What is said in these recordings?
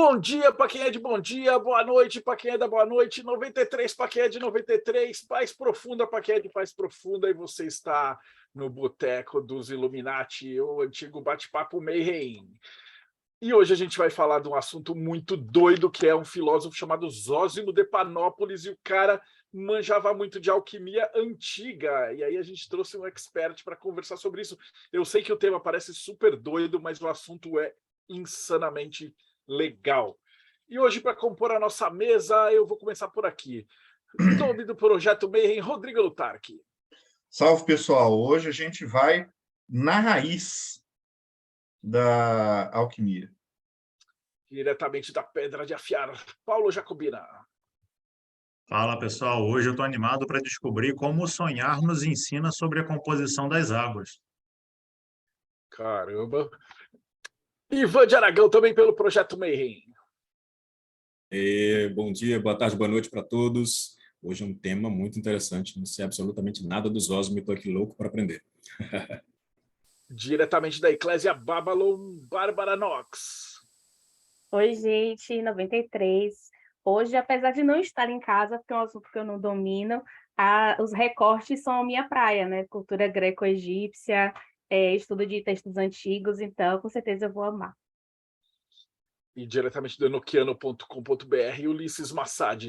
Bom dia para quem é de bom dia, boa noite para quem é da boa noite, 93 para quem é de 93, paz profunda para quem é de paz profunda, e você está no Boteco dos Illuminati, o antigo bate-papo Mayhem. E hoje a gente vai falar de um assunto muito doido, que é um filósofo chamado Zósimo de Panópolis, e o cara manjava muito de alquimia antiga, e aí a gente trouxe um expert para conversar sobre isso. Eu sei que o tema parece super doido, mas o assunto é insanamente legal. E hoje, para compor a nossa mesa, eu vou começar por aqui. Em nome do Projeto Mayhem, Rodrigo Lutarque. Salve, pessoal! Hoje a gente vai na raiz da alquimia. Diretamente da Pedra de Afiar, Paulo Jacobina. Fala, pessoal. Hoje eu estou animado para descobrir como o sonhar nos ensina sobre a composição das águas. Caramba. Ivan de Aragão, também pelo Projeto Mayhem. Bom dia, boa tarde, boa noite para todos. Hoje é um tema muito interessante, não sei absolutamente nada dos Zósimo e estou aqui louco para aprender. Diretamente da Eclésia Babylon, Bárbara Knox. Oi, gente, 93. Hoje, apesar de não estar em casa, porque é um assunto que eu não domino, os recortes são a minha praia, né? Cultura greco-egípcia, estudo de textos antigos, então com certeza eu vou amar. E diretamente do enoquiano.com.br, Ulisses Massad.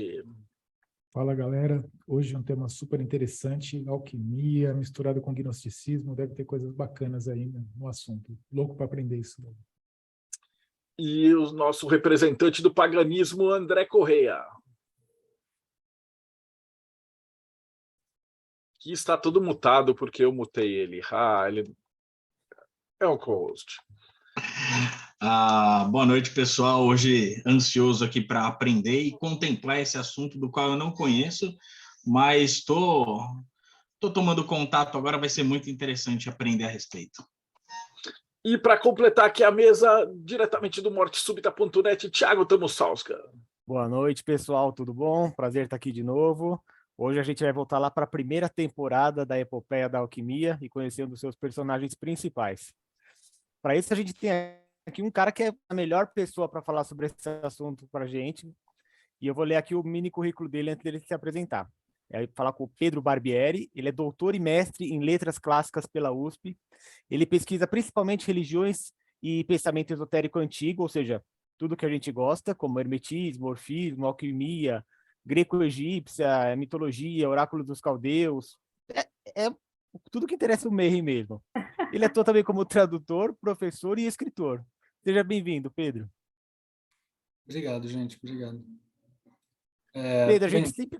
Fala, galera. Hoje um tema super interessante, alquimia misturada com gnosticismo, deve ter coisas bacanas aí no assunto. Louco para aprender isso. E o nosso representante do paganismo, André Correia. Que está tudo mutado porque eu mutei ele. Ele é um co-host. Boa noite, pessoal. Hoje ansioso aqui para aprender e contemplar esse assunto do qual eu não conheço, mas estou tomando contato agora, vai ser muito interessante aprender a respeito. E para completar aqui a mesa, diretamente do mortesubita.net, Thiago Tamussauskas. Boa noite, pessoal, tudo bom? Prazer estar aqui de novo. Hoje a gente vai voltar lá para a primeira temporada da Epopeia da Alquimia e conhecer um dos seus personagens principais. Para isso, a gente tem aqui um cara que é a melhor pessoa para falar sobre esse assunto para a gente, e eu vou ler aqui o mini currículo dele antes dele se apresentar. Falar com o Pedro Barbieri. Ele é doutor e mestre em letras clássicas pela USP. Ele pesquisa principalmente religiões e pensamento esotérico antigo, ou seja, tudo que a gente gosta, como hermetismo, orfismo, alquimia, greco-egípcia, mitologia, oráculos dos caldeus, é tudo que interessa o Mayhem mesmo. Ele atua também como tradutor, professor e escritor. Seja bem-vindo, Pedro. Obrigado, gente. Obrigado. Pedro, a gente sempre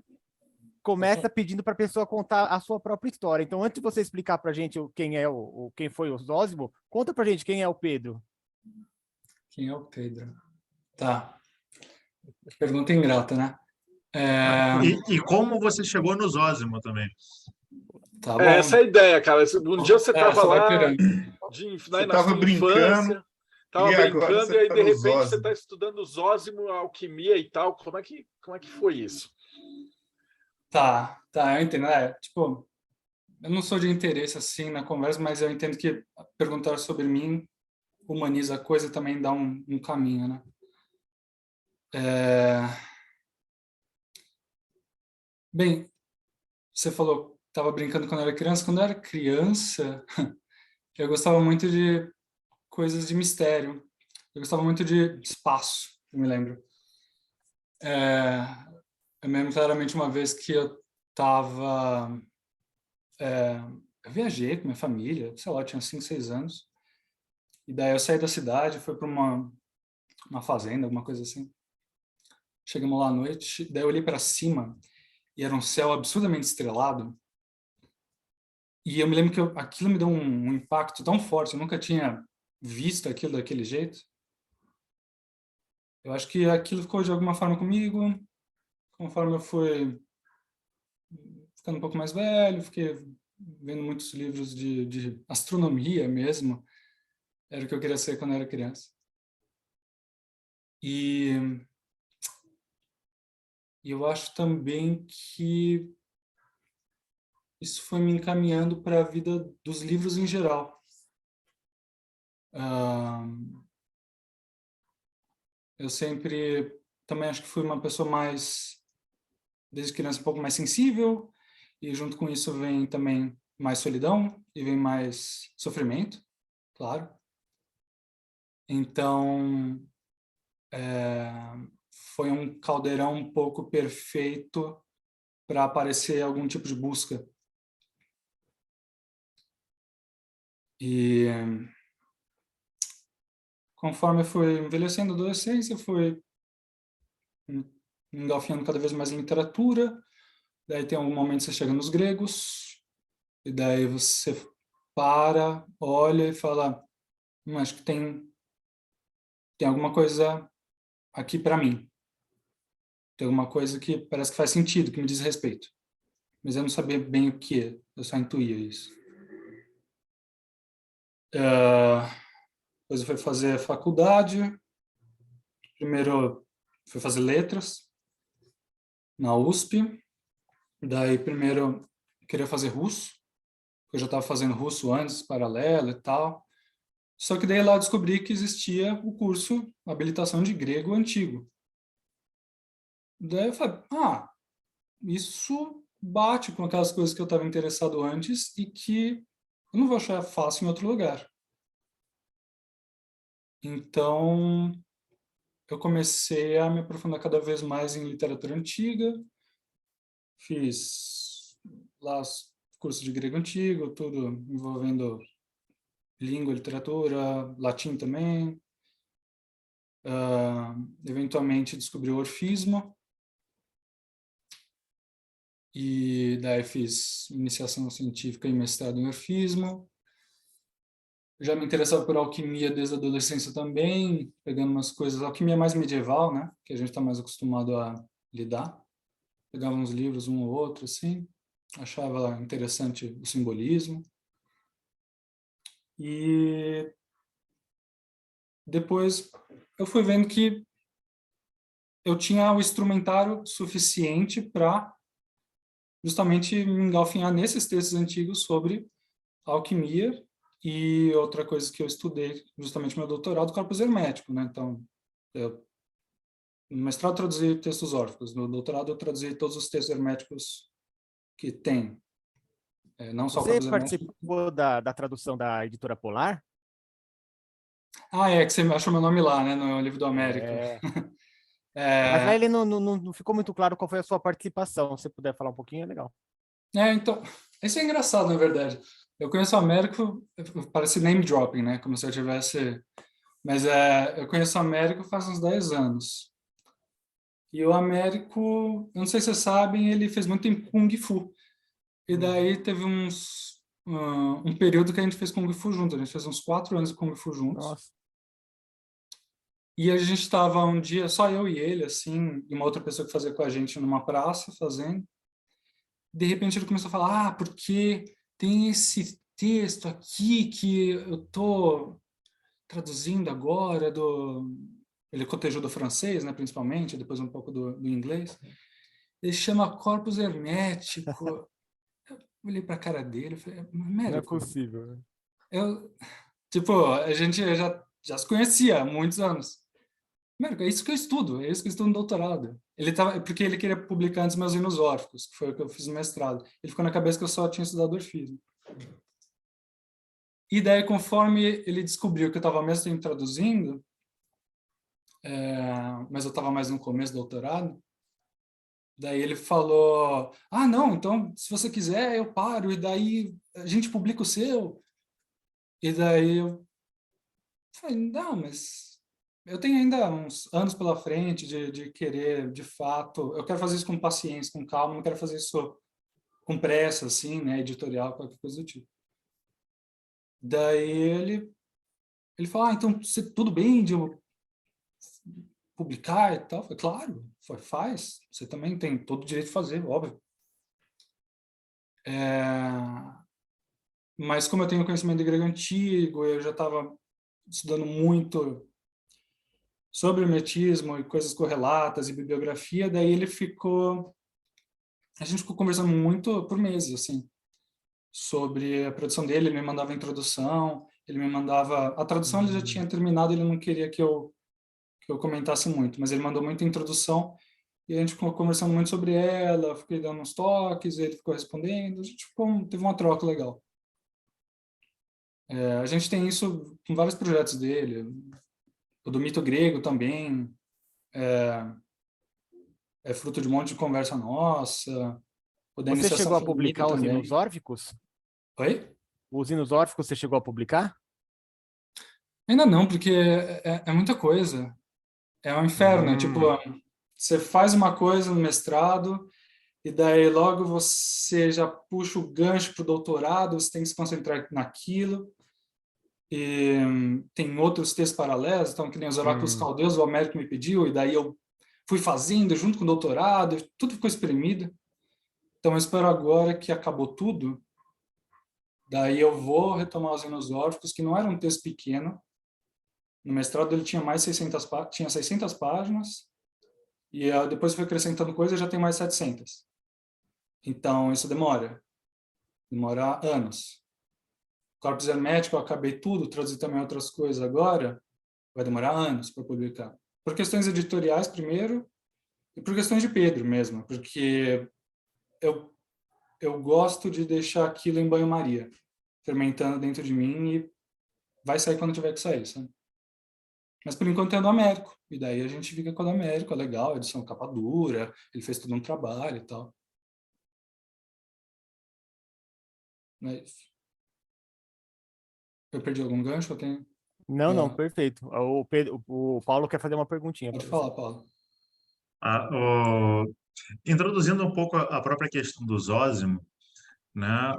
começa pedindo para a pessoa contar a sua própria história. Então, antes de você explicar para a gente quem foi o Zósimo, conta para a gente quem é o Pedro. Quem é o Pedro? Tá. Pergunta ingrata, né? E como você chegou no Zósimo também? Tá bom. Essa é a ideia, cara. Um dia você estava lá, Você estava brincando, e aí, de repente, você está estudando Zósimo, alquimia e tal. Como é que foi isso? Tá, eu entendo. Tipo, eu não sou de interesse assim na conversa, mas eu entendo que perguntar sobre mim humaniza a coisa e também dá um caminho, né? Bem, você falou que estava brincando quando era criança. Quando eu era criança, eu gostava muito de coisas de mistério. Eu gostava muito de espaço, eu me lembro. Eu me lembro claramente uma vez que eu viajei com minha família, sei lá, eu tinha 5, 6 anos. E daí eu saí da cidade, fui para uma fazenda, alguma coisa assim. Chegamos lá à noite, daí eu olhei para cima e era um céu absurdamente estrelado. E eu me lembro que aquilo me deu um impacto tão forte, eu nunca tinha visto aquilo daquele jeito. Eu acho que aquilo ficou de alguma forma comigo. Conforme eu fui ficando um pouco mais velho, fiquei vendo muitos livros de astronomia mesmo. Era o que eu queria ser quando eu era criança. E eu acho também que isso foi me encaminhando para a vida dos livros em geral. eu sempre também acho que fui uma pessoa mais, desde criança, um pouco mais sensível, e junto com isso vem também mais solidão e vem mais sofrimento, claro. Então, foi um caldeirão um pouco perfeito para aparecer algum tipo de busca. E conforme eu fui envelhecendo, adolescência, fui me engalfinhando cada vez mais em literatura. Daí tem algum momento que você chega nos gregos, e daí você para, olha e fala, acho que tem alguma coisa aqui para mim. Tem alguma coisa que parece que faz sentido, que me diz respeito. Mas eu não sabia bem o que é, eu só intuía isso. Depois eu fui fazer faculdade. Primeiro fui fazer letras na USP. Daí primeiro eu queria fazer russo. Eu já estava fazendo russo antes, paralelo e tal. Só que daí lá eu descobri que existia o curso Habilitação de Grego Antigo. Daí eu falei, isso bate com aquelas coisas que eu estava interessado antes e que eu não vou achar fácil em outro lugar. Então, eu comecei a me aprofundar cada vez mais em literatura antiga. Fiz lá os cursos de grego antigo, tudo envolvendo língua, literatura, latim também. Eventualmente descobri o orfismo. E daí fiz iniciação científica e mestrado em orfismo. Já me interessava por alquimia desde a adolescência também, pegando umas coisas, alquimia mais medieval, né? Que a gente está mais acostumado a lidar. Pegava uns livros, um ou outro, assim. Achava interessante o simbolismo. E depois eu fui vendo que eu tinha o instrumentário suficiente para justamente me engalfinhar nesses textos antigos sobre alquimia. E outra coisa que eu estudei, justamente meu doutorado, corpus hermético, né? Então, no mestrado eu traduzi textos órficos, no doutorado eu traduzi todos os textos herméticos que tem. Não só Você corpus hermético. participou da tradução da Editora Polar? Que você achou meu nome lá, né? No livro do Américo. Mas lá ele não ficou muito claro qual foi a sua participação. Se você puder falar um pouquinho, é legal. Então, isso é engraçado, na verdade. Eu conheço o Américo, parece name dropping, né? Como se eu tivesse... Mas eu conheço o Américo faz uns 10 anos. E o Américo, eu não sei se vocês sabem, ele fez muito em Kung Fu. E daí teve um período que a gente fez Kung Fu junto. A gente fez uns 4 anos de Kung Fu juntos. Nossa. E a gente estava um dia, só eu e ele, assim, e uma outra pessoa que fazia com a gente numa praça, fazendo. De repente ele começou a falar, porque tem esse texto aqui que eu tô traduzindo agora ele cotejou do francês, né, principalmente, depois um pouco do inglês. Ele chama corpus hermético. Eu olhei para a cara dele e falei, Américo, não é possível, né? A gente já se conhecia há muitos anos. Américo, é isso que eu estudo no doutorado. Porque ele queria publicar antes meus hinos órficos, que foi o que eu fiz no mestrado. Ele ficou na cabeça que eu só tinha estudado orfismo. E daí, conforme ele descobriu que eu estava mesmo traduzindo, mas eu estava mais no começo do doutorado, daí ele falou, não, então, se você quiser, eu paro, e daí a gente publica o seu. E daí eu falei, não, mas eu tenho ainda uns anos pela frente de querer, de fato, eu quero fazer isso com paciência, com calma, não quero fazer isso com pressa, assim, né, editorial, qualquer coisa do tipo. Daí ele falou, então, tudo bem de eu publicar e tal? Eu falei, claro, faz, você também tem todo o direito de fazer, óbvio. Mas como eu tenho conhecimento de grego antigo, eu já estava estudando muito sobre hermetismo e coisas correlatas e bibliografia, daí a gente ficou conversando muito por meses, assim, sobre a produção dele. Ele me mandava a introdução, ele me mandava... A tradução ele já tinha terminado, ele não queria que eu que eu comentasse muito, mas ele mandou muita introdução e a gente ficou conversando muito sobre ela, fiquei dando uns toques, ele ficou respondendo, a gente teve uma troca legal. A gente tem isso com vários projetos dele, o do mito grego também, é fruto de um monte de conversa nossa. O da Você iniciação chegou a foi mito publicar os também. hinos órficos? Oi? Os hinos órficos você chegou a publicar? Ainda não, porque é muita coisa. É um inferno, tipo, você faz uma coisa no mestrado e daí logo você já puxa o gancho para o doutorado, você tem que se concentrar naquilo. E tem outros textos paralelos, então que nem os oráculos caldeus, o Américo me pediu, e daí eu fui fazendo junto com o doutorado, tudo ficou espremido. Então eu espero agora que acabou tudo, daí eu vou retomar os hinos órficos, que não era um texto pequeno. No mestrado ele tinha mais 600 tinha 600 páginas, e depois eu fui acrescentando coisa e já tem mais 700. Então isso demora anos. Corpus Hermético, eu acabei tudo, traduzi também outras coisas agora, vai demorar anos para publicar. Por questões editoriais, primeiro, e por questões de Pedro mesmo, porque eu gosto de deixar aquilo em banho-maria, fermentando dentro de mim e vai sair quando tiver que sair, sabe? Mas por enquanto é do Américo, e daí a gente fica com o do Américo, é legal, edição capa dura, ele fez todo um trabalho e tal. É isso. Eu perdi algum gancho? Eu tenho... Não, perfeito. O Paulo quer fazer uma perguntinha. Pode falar, Paulo. Introduzindo um pouco a própria questão do Zósimo, né?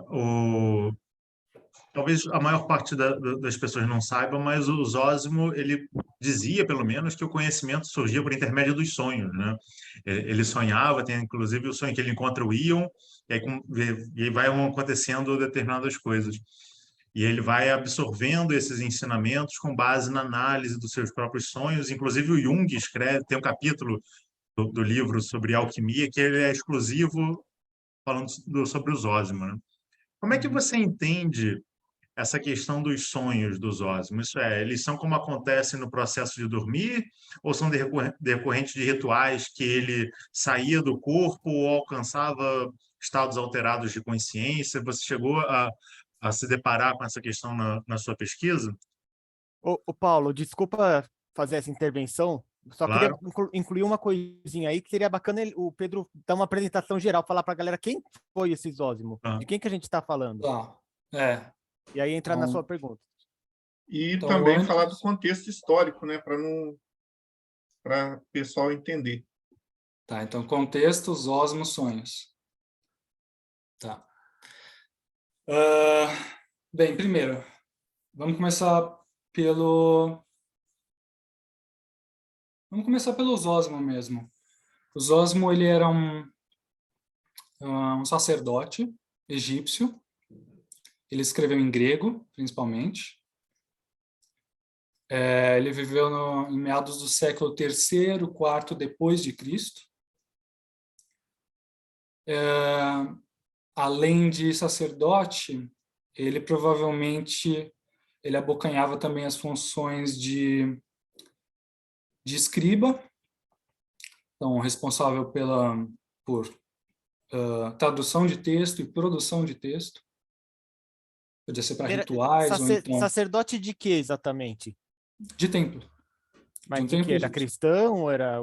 Talvez a maior parte das pessoas não saiba, mas o Zósimo, ele dizia, pelo menos, que o conhecimento surgia por intermédio dos sonhos, né? Ele sonhava, tem inclusive o sonho que ele encontra o Íon, e aí vai acontecendo determinadas coisas. E ele vai absorvendo esses ensinamentos com base na análise dos seus próprios sonhos. Inclusive o Jung tem um capítulo do livro sobre alquimia que ele é exclusivo falando sobre o Zósimo, né? Como é que você entende essa questão dos sonhos do Zósimo? Isso eles são como acontece no processo de dormir ou são decorrentes de rituais que ele saía do corpo ou alcançava estados alterados de consciência? Você chegou a se deparar com essa questão na sua pesquisa? Ô, Paulo, desculpa fazer essa intervenção, só Claro. queria incluir uma coisinha aí, que seria bacana o Pedro dar uma apresentação geral, falar para a galera quem foi esse Zósimo, de quem que a gente está falando. E aí entrar na sua pergunta. E também falar do contexto histórico, né, para o pessoal entender. Tá, então contexto, Zósimo, sonhos. Tá. Bem, primeiro, vamos começar pelo Zósimo mesmo. O Zósimo, ele era um sacerdote egípcio. Ele escreveu em grego, principalmente. Ele viveu em meados do século III, IV depois de Cristo. Além de sacerdote, ele provavelmente abocanhava também as funções de escriba, então responsável por tradução de texto e produção de texto. Podia ser para rituais ou então... Sacerdote de quê exatamente? De templo. Mas de quê? Era cristão ou era...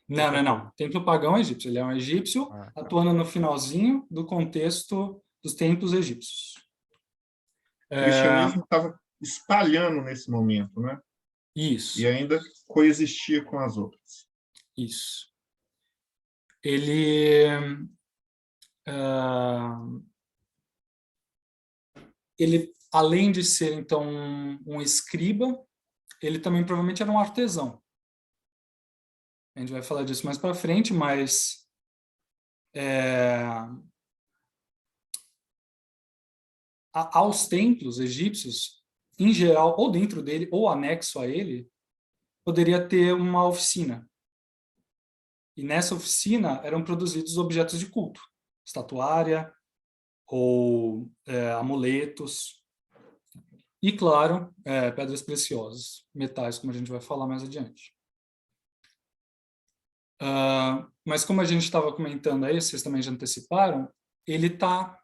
Não. Templo pagão egípcio. Ele é um egípcio atuando no finalzinho do contexto dos templos egípcios. O cristianismo estava espalhando nesse momento, né? Isso. E ainda coexistia com as outras. Isso. Ele além de ser, então, um escriba, ele também provavelmente era um artesão. A gente vai falar disso mais para frente, mas aos templos egípcios, em geral, ou dentro dele, ou anexo a ele, poderia ter uma oficina. E nessa oficina eram produzidos objetos de culto, estatuária ou amuletos. E, claro, pedras preciosas, metais, como a gente vai falar mais adiante. Mas como a gente estava comentando aí, vocês também já anteciparam, ele está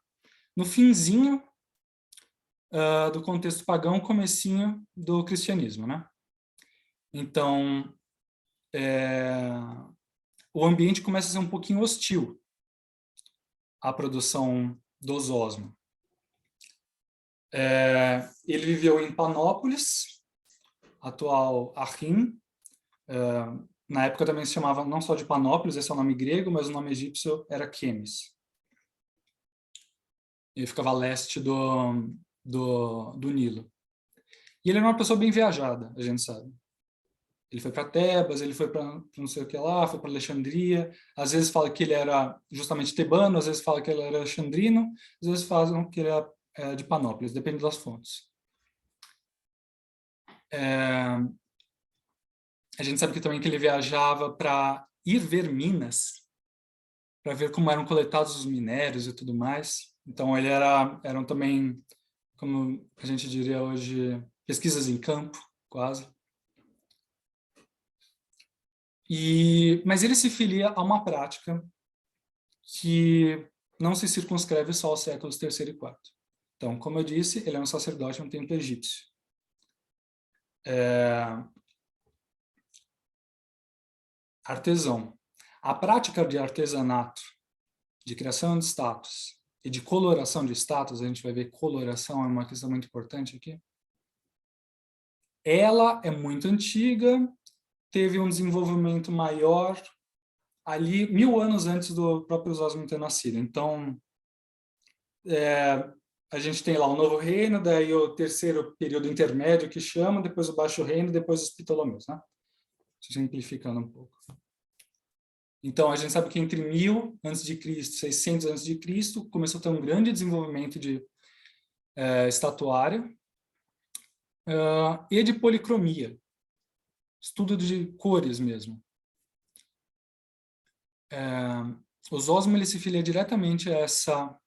no finzinho do contexto pagão, comecinho do cristianismo, né? Então, o ambiente começa a ser um pouquinho hostil à produção do Zósimo. Ele viveu em Panópolis, atual Achim. Na época também se chamava não só de Panópolis, esse é o nome grego, mas o nome egípcio era Quemes. Ele ficava a leste do Nilo. E ele era uma pessoa bem viajada, a gente sabe. Ele foi para Tebas, ele foi para não sei o que lá, foi para Alexandria. Às vezes fala que ele era justamente tebano, às vezes fala que ele era alexandrino, às vezes falam que ele era de Panópolis, depende das fontes. A gente sabe que também que ele viajava para ir ver Minas, para ver como eram coletados os minérios e tudo mais. Então ele eram também, como a gente diria hoje, pesquisas em campo, quase. Mas ele se filia a uma prática que não se circunscreve só aos séculos III e IV. Então, como eu disse, ele é um sacerdote no templo egípcio. Artesão. A prática de artesanato, de criação de estátuas e de coloração de estátuas, a gente vai ver coloração é uma questão muito importante aqui. Ela é muito antiga, teve um desenvolvimento maior ali 1000 anos antes do próprio Zósimo ter nascido. Então, a gente tem lá o Novo Reino, daí o terceiro período intermédio que chama, depois o Baixo Reino, depois os Ptolomeus, né? Simplificando um pouco. Então, a gente sabe que entre 1000 a.C. e 600 a.C. começou a ter um grande desenvolvimento de estatuária e de policromia, estudo de cores mesmo. O Zósimo ele se filia diretamente a essa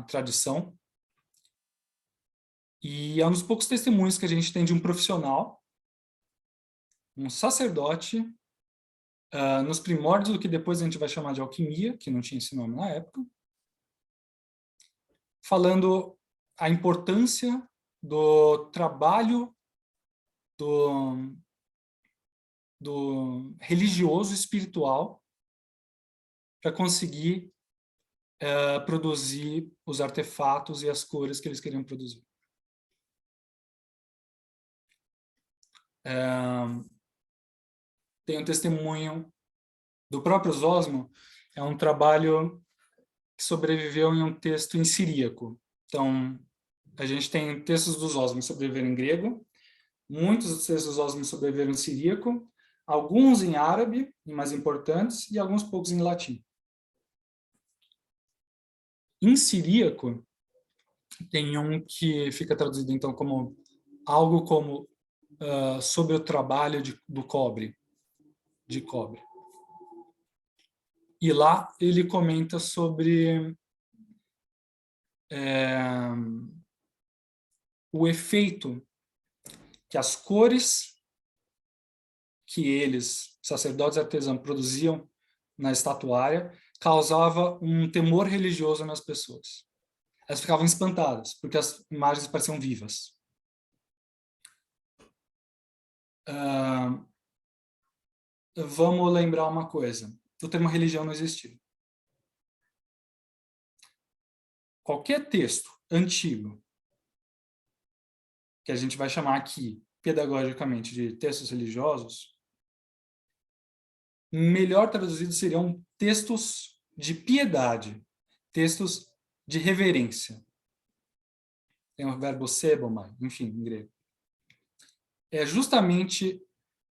tradição e é um dos poucos testemunhos que a gente tem de um profissional, um sacerdote, nos primórdios do que depois a gente vai chamar de alquimia, que não tinha esse nome na época, falando a importância do trabalho do religioso espiritual para conseguir produzir os artefatos e as cores que eles queriam produzir. Tem um testemunho do próprio Zósimo, é um trabalho que sobreviveu em um texto em siríaco. Então, a gente tem textos do Zósimo que sobreviveram em grego, muitos dos textos do Zósimo sobreviveram em siríaco, alguns em árabe, mais importantes, e alguns poucos em latim. Em siríaco, tem um que fica traduzido, então, como algo como sobre o trabalho de cobre. E lá ele comenta sobre o efeito que as cores que eles, sacerdotes e artesãos, produziam na estatuária, causava um temor religioso nas pessoas. Elas ficavam espantadas, porque as imagens pareciam vivas. Vamos lembrar uma coisa. O termo religião não existiu. Qualquer texto antigo, que a gente vai chamar aqui, pedagogicamente, de textos religiosos, melhor traduzidos seriam textos de piedade, textos de reverência. Tem o verbo sebomai, enfim, em grego. É justamente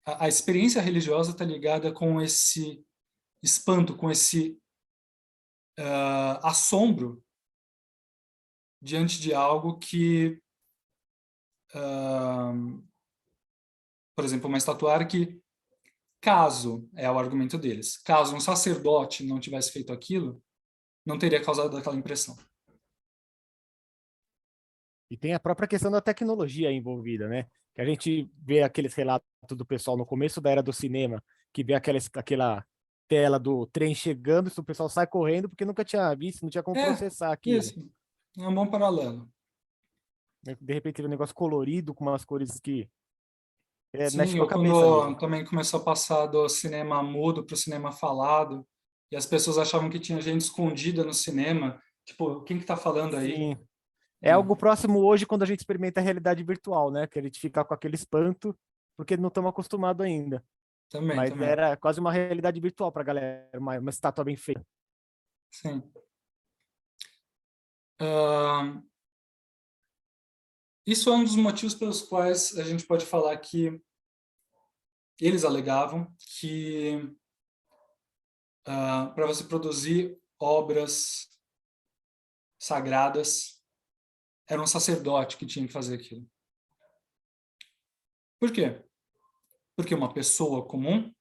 a experiência religiosa está ligada com esse espanto, com esse assombro diante de algo que, por exemplo, uma estatuária que, caso, é o argumento deles, caso um sacerdote não tivesse feito aquilo, não teria causado aquela impressão. E tem a própria questão da tecnologia envolvida, né? Que a gente vê aqueles relatos do pessoal no começo da era do cinema, que vê aquela tela do trem chegando, o pessoal sai correndo porque nunca tinha visto, não tinha como processar aquilo. Isso, é um bom paralelo. De repente, um negócio colorido, com umas cores que mexe Sim, com a ou cabeça quando mesmo. também começou a passar do cinema mudo para o cinema falado, e as pessoas achavam que tinha gente escondida no cinema, tipo, quem que tá falando aí? Sim. É algo próximo hoje quando a gente experimenta a realidade virtual, né? Que a gente fica com aquele espanto, porque não estamos acostumados ainda. Também, Mas também. era quase uma realidade virtual para a galera, uma estátua bem feita. Sim. Isso é um dos motivos pelos quais a gente pode falar que eles alegavam que para você produzir obras sagradas era um sacerdote que tinha que fazer aquilo. Por quê? Porque uma pessoa comum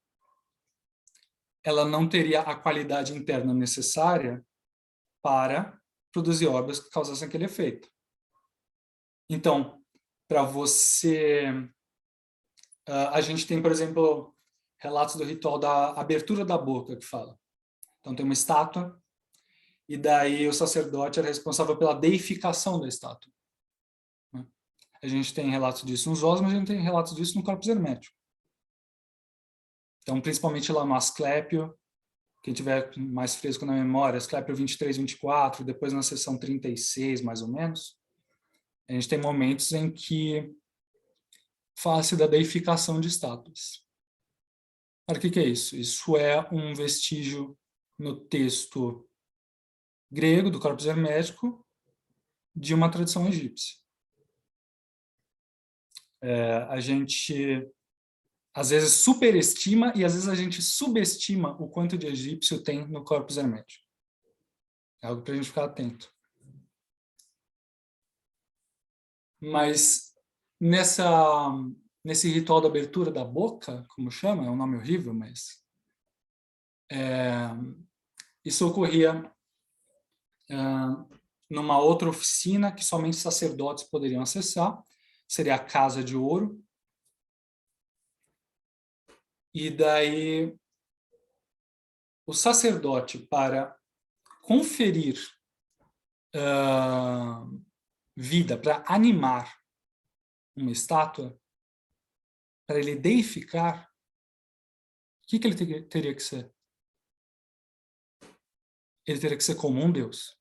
ela não teria a qualidade interna necessária para produzir obras que causassem aquele efeito. Então, para você... a gente tem, por exemplo, relatos do ritual da abertura da boca, que fala. Então, tem uma estátua, e daí o sacerdote era responsável pela deificação da estátua. A gente tem relatos disso nos ossos, mas a gente tem relatos disso no corpus hermético. Então, principalmente lá no Asclépio, quem tiver mais fresco na memória, Asclépio 23, 24, depois na seção 36, mais ou menos, a gente tem momentos em que fala-se da deificação de estátuas. Ora, o que é isso? Isso é um vestígio no texto grego, do corpus hermético, de uma tradição egípcia. A gente, às vezes, superestima e, às vezes, a gente subestima o quanto de egípcio tem no corpus hermético. É algo para a gente ficar atento. Mas, nesse ritual da abertura da boca, como chama, é um nome horrível, mas... isso ocorria numa outra oficina que somente sacerdotes poderiam acessar, seria a Casa de Ouro. E daí o sacerdote, para conferir vida, para animar uma estátua, para ele deificar, o que ele teria que ser? Ele teria que ser como um Deus.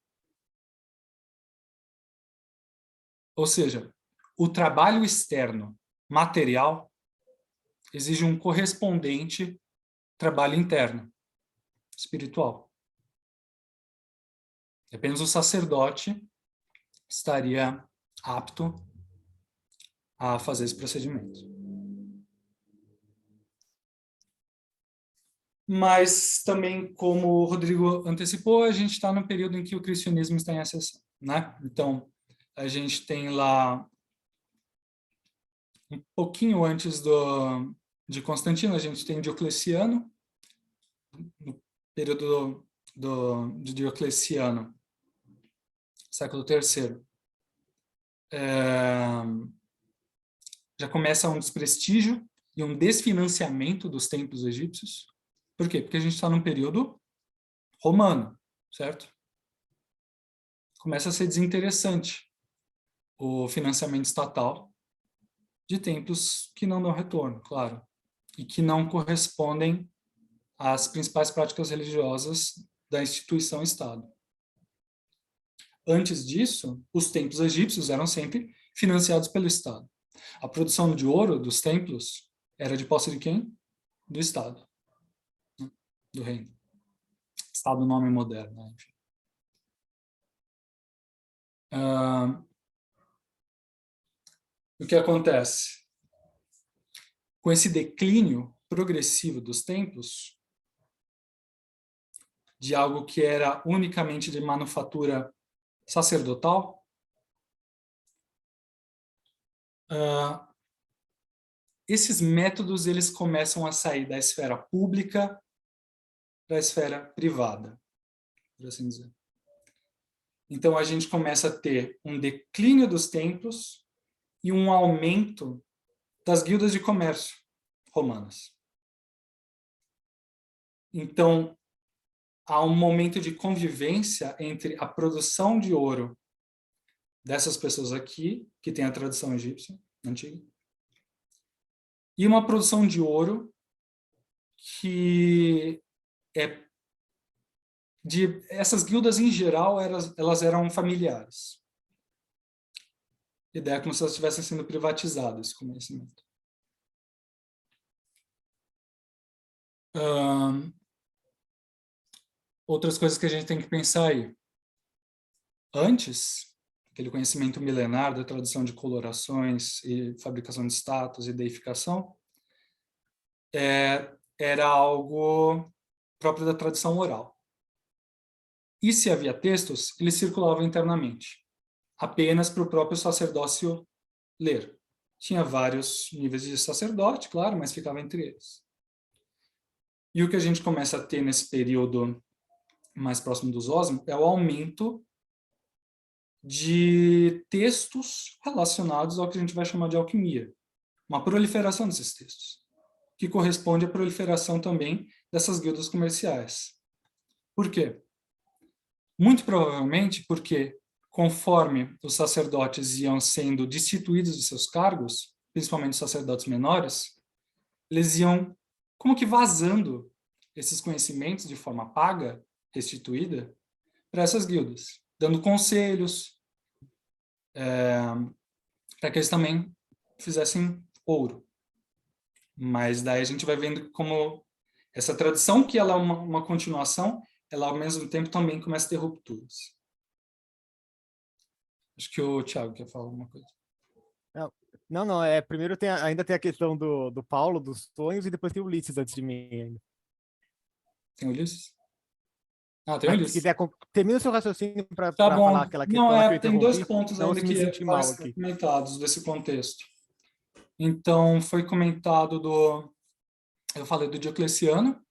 Ou seja, o trabalho externo, material, exige um correspondente trabalho interno, espiritual. Apenas o sacerdote estaria apto a fazer esse procedimento. Mas também, como o Rodrigo antecipou, a gente está no período em que o cristianismo está em ascensão, né? Então, a gente tem lá, um pouquinho antes de Constantino, a gente tem Diocleciano, no período de Diocleciano, século III. Já começa um desprestígio e um desfinanciamento dos templos egípcios. Por quê? Porque a gente está num período romano, certo? Começa a ser desinteressante o financiamento estatal de templos que não dão retorno, claro, e que não correspondem às principais práticas religiosas da instituição Estado. Antes disso, os templos egípcios eram sempre financiados pelo Estado. A produção de ouro dos templos era de posse de quem? Do Estado, do reino. Estado, nome moderno, né? Enfim. O que acontece? Com esse declínio progressivo dos templos, de algo que era unicamente de manufatura sacerdotal, esses métodos eles começam a sair da esfera pública para a esfera privada, por assim dizer. Então, a gente começa a ter um declínio dos templos e um aumento das guildas de comércio romanas. Então, há um momento de convivência entre a produção de ouro dessas pessoas aqui, que tem a tradição egípcia antiga, e uma produção de ouro que é de essas guildas em geral, elas eram familiares. A ideia é como se elas estivessem sendo privatizadas, esse conhecimento. Outras coisas que a gente tem que pensar aí. Antes, aquele conhecimento milenar da tradução de colorações e fabricação de estátuas e deificação, era algo próprio da tradição oral. E se havia textos, eles circulavam internamente, apenas para o próprio sacerdócio ler. Tinha vários níveis de sacerdote, claro, mas ficava entre eles. E o que a gente começa a ter nesse período mais próximo dos Osmo é o aumento de textos relacionados ao que a gente vai chamar de alquimia. Uma proliferação desses textos, que corresponde à proliferação também dessas guildas comerciais. Por quê? Muito provavelmente porque, conforme os sacerdotes iam sendo destituídos de seus cargos, principalmente os sacerdotes menores, eles iam como que vazando esses conhecimentos de forma paga, restituída, para essas guildas, dando conselhos, para que eles também fizessem ouro. Mas daí a gente vai vendo como essa tradição, que ela é uma continuação, ela ao mesmo tempo também começa a ter rupturas. Acho que o Thiago quer falar alguma coisa. Não, primeiro ainda tem a questão do Paulo, dos sonhos, e depois tem o Ulisses antes de mim ainda. Tem o Ulisses? Ah, tem o Ulisses. Se quiser, termina o seu raciocínio para Tá bom. falar aquela questão que eu Tem dois interrompi, pontos não ainda se me que sentir mal podem ser aqui. comentados desse contexto. Então, foi comentado eu falei do Diocleciano,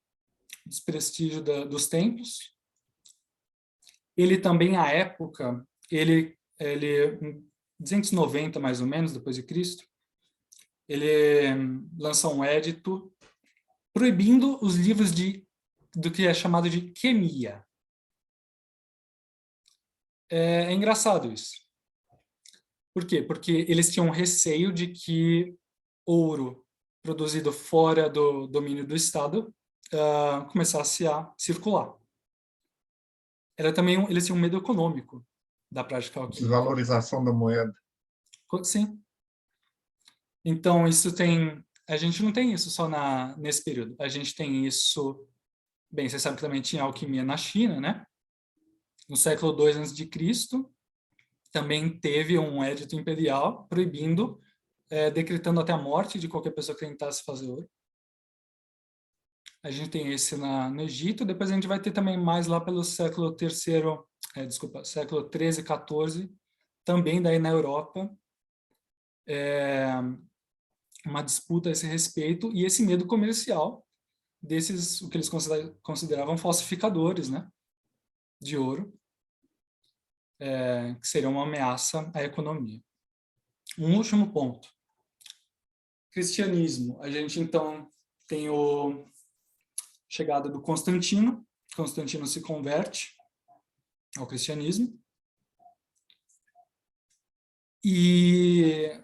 desprestígio dos templos. Ele também, à época, ele em 290 mais ou menos, depois de Cristo, ele lança um édito proibindo os livros do que é chamado de quemia. É engraçado isso. Por quê? Porque eles tinham receio de que ouro produzido fora do domínio do Estado começasse a circular. Eles tinham um medo econômico da prática alquímica. Desvalorização da moeda. Sim. Então, a gente não tem isso só nesse período. A gente tem isso... Bem, você sabe que também tinha alquimia na China, né? No século II a.C., também teve um édito imperial proibindo, decretando até a morte de qualquer pessoa que tentasse fazer ouro. A gente tem esse no Egito, depois a gente vai ter também mais lá pelo século século XIII, XIV, também daí na Europa, uma disputa a esse respeito e esse medo comercial desses, o que eles consideravam falsificadores, né, de ouro, que seria uma ameaça à economia. Um último ponto. Cristianismo. A gente, então, tem a chegada do Constantino. Constantino se converte ao cristianismo. E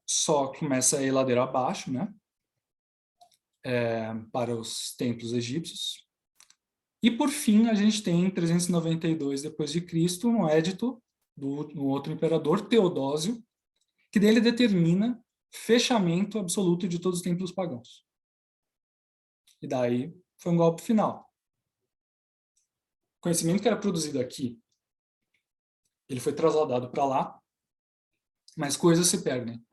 só começa a ir ladeira abaixo, né? Para os templos egípcios. E, por fim, a gente tem, em 392 d.C., um édito do outro imperador, Teodósio, que dele determina fechamento absoluto de todos os templos pagãos. E daí foi um golpe final. O conhecimento que era produzido aqui, ele foi trasladado para lá, mas coisas se perdem.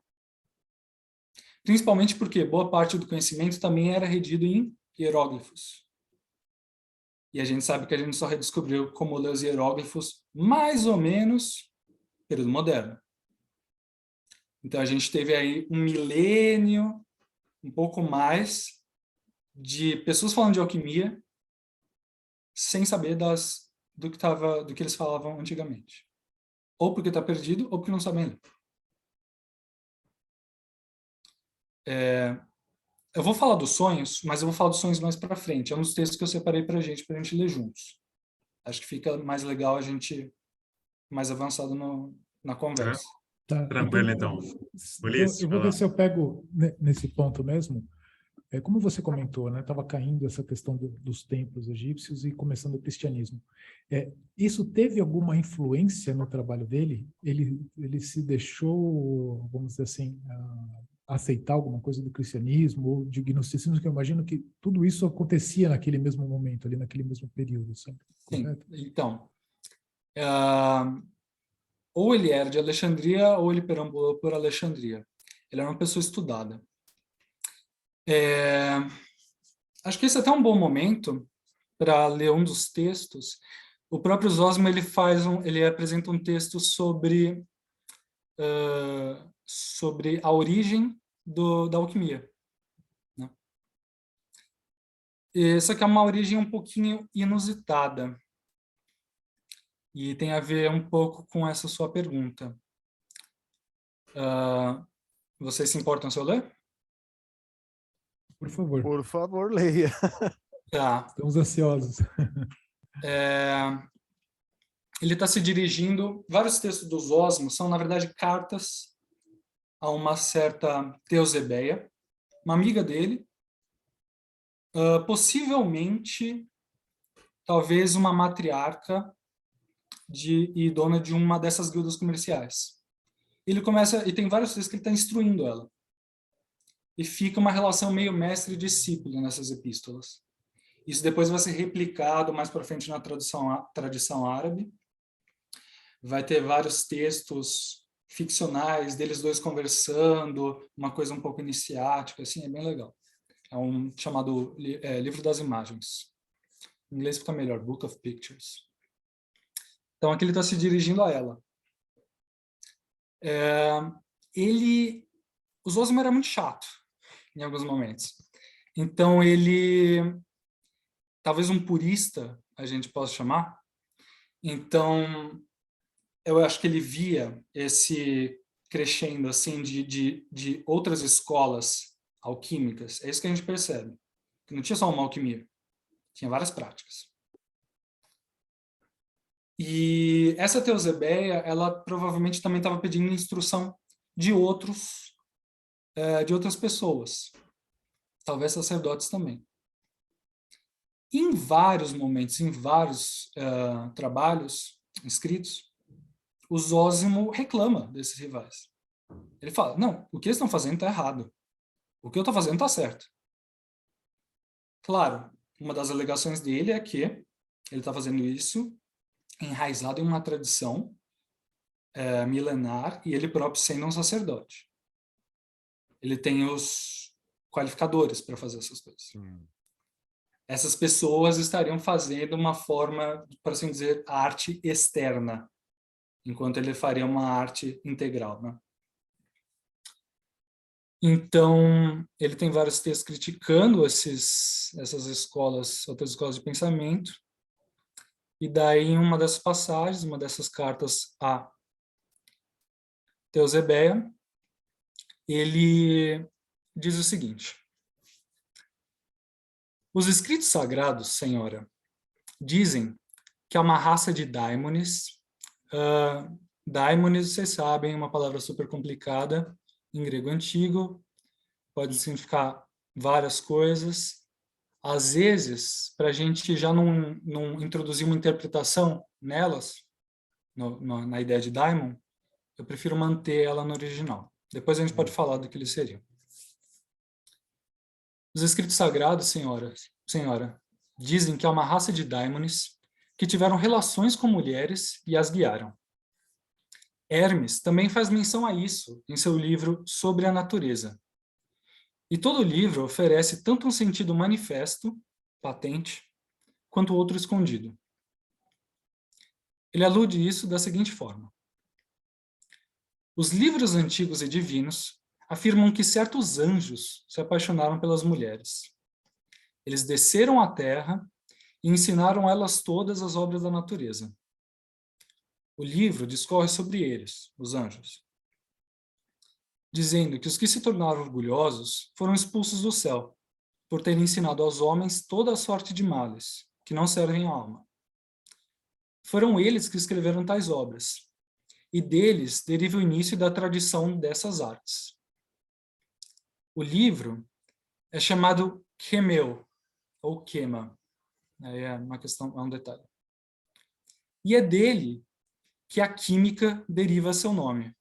Principalmente porque boa parte do conhecimento também era redigido em hieróglifos. E a gente sabe que a gente só redescobriu como ler os hieróglifos mais ou menos no período moderno. Então a gente teve aí um milênio, um pouco mais, de pessoas falando de alquimia sem saber do que eles falavam antigamente. Ou porque está perdido, ou porque não sabem ler. Eu vou falar dos sonhos, mas eu vou falar dos sonhos mais para frente. É um dos textos que eu separei para a gente ler juntos. Acho que fica mais legal a gente mais avançado na conversa. Tá, Tranquilo, então. Ulisses, eu vou ver se eu pego nesse ponto mesmo. Como você comentou, né? Estava caindo essa questão dos templos egípcios e começando o cristianismo. Isso teve alguma influência no trabalho dele? Ele se deixou, vamos dizer assim, aceitar alguma coisa do cristianismo ou de gnosticismo, que eu imagino que tudo isso acontecia naquele mesmo momento, ali naquele mesmo período, sabe? Sim, Correto? então, ou ele era de Alexandria ou ele perambulou por Alexandria. Ele era uma pessoa estudada. Acho que esse é até um bom momento para ler um dos textos. O próprio Zósimo ele apresenta um texto sobre a origem da alquimia, né? Só que é uma origem um pouquinho inusitada e tem a ver um pouco com essa sua pergunta. Vocês se importam se eu ler? Por favor. Por favor, leia. Tá. Estamos ansiosos. Ele está se dirigindo... Vários textos do Zósimo são, na verdade, cartas a uma certa Teusebeia, uma amiga dele, possivelmente, talvez uma matriarca e dona de uma dessas guildas comerciais. Ele começa... E tem vários textos que ele está instruindo ela. E fica uma relação meio mestre e discípulo nessas epístolas. Isso depois vai ser replicado mais para frente na tradição árabe. Vai ter vários textos ficcionais deles dois conversando, uma coisa um pouco iniciática, assim, é bem legal. É um chamado Livro das Imagens. Em inglês fica melhor, Book of Pictures. Então aqui ele está se dirigindo a ela. O Zósimo era muito chato em alguns momentos. Então talvez um purista, a gente possa chamar. Então, eu acho que ele via esse crescendo assim de outras escolas alquímicas. É isso que a gente percebe. Que não tinha só uma alquimia, tinha várias práticas. E essa Teusebeia, ela provavelmente também estava pedindo instrução de outras pessoas, talvez sacerdotes também. Em vários momentos, em vários trabalhos escritos, o Zósimo reclama desses rivais. Ele fala, não, o que eles estão fazendo está errado. O que eu estou fazendo está certo. Claro, uma das alegações dele é que ele está fazendo isso enraizado em uma tradição milenar e ele próprio sendo um sacerdote. Ele tem os qualificadores para fazer essas coisas. Essas pessoas estariam fazendo uma forma, por assim dizer, arte externa, enquanto ele faria uma arte integral, né? Então, ele tem vários textos criticando essas escolas, outras escolas de pensamento, e daí em uma dessas passagens, uma dessas cartas a Teusebeia, ele diz o seguinte: os escritos sagrados, senhora, dizem que há uma raça de daimones. Daimones, vocês sabem, é uma palavra super complicada em grego antigo, pode significar várias coisas. Às vezes, para a gente já não introduzir uma interpretação nelas, na ideia de daimon, eu prefiro manter ela no original. Depois a gente pode falar do que eles seriam. Os escritos sagrados, senhora, dizem que há uma raça de daimones que tiveram relações com mulheres e as guiaram. Hermes também faz menção a isso em seu livro Sobre a Natureza. E todo o livro oferece tanto um sentido manifesto, patente, quanto outro escondido. Ele alude isso da seguinte forma: os livros antigos e divinos afirmam que certos anjos se apaixonaram pelas mulheres. Eles desceram à terra e ensinaram a elas todas as obras da natureza. O livro discorre sobre eles, os anjos. dizendo que os que se tornaram orgulhosos foram expulsos do céu, por terem ensinado aos homens toda a sorte de males, que não servem à alma. Foram eles que escreveram tais obras, e deles deriva o início da tradição dessas artes. O livro é chamado Quemeu, ou Quema. Aí é uma questão, é um detalhe. E é dele que a química deriva seu nome.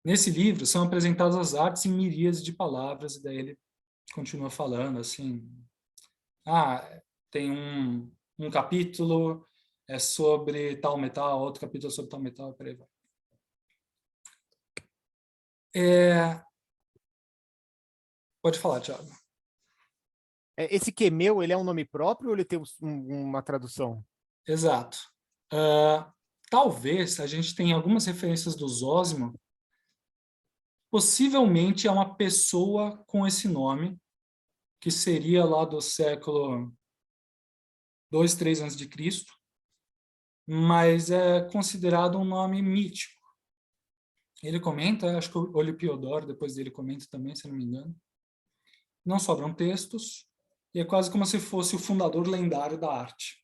Nesse livro são apresentadas as artes em miríades de palavras, e daí ele continua falando assim, tem um capítulo é sobre tal metal, outro capítulo é sobre tal metal, e por aí vai. Pode falar, Thiago. Esse Quemeu, ele é um nome próprio ou ele tem uma tradução? Exato. Talvez a gente tenha algumas referências do Zósimo. Possivelmente é uma pessoa com esse nome, que seria lá do século 2, 3 a.C., mas é considerado um nome mítico. Ele comenta, acho que o Olipiodoro, depois dele comenta também, se não me engano. Não sobram textos, e é quase como se fosse o fundador lendário da arte.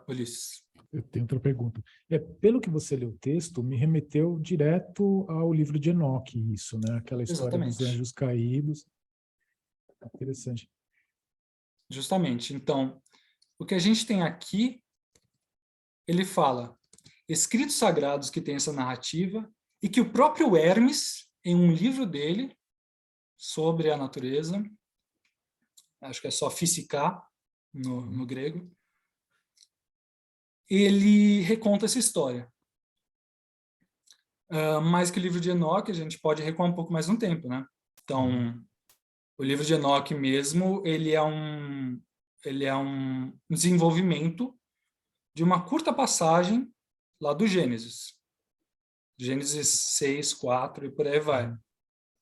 Ulisses. Eu tenho outra pergunta. Pelo que você leu o texto, me remeteu direto ao livro de Enoque, isso, né? Aquela história dos anjos caídos. Interessante. Justamente. Então, o que a gente tem aqui, ele fala escritos sagrados que tem essa narrativa, e que o próprio Hermes, em um livro dele, sobre a natureza, acho que é só Physica, no grego, ele reconta essa história. Mais que o livro de Enoque, a gente pode recuar um pouco mais no tempo, né? Então, o livro de Enoque mesmo, ele é um desenvolvimento de uma curta passagem lá do Gênesis. Gênesis 6, 4 e por aí vai.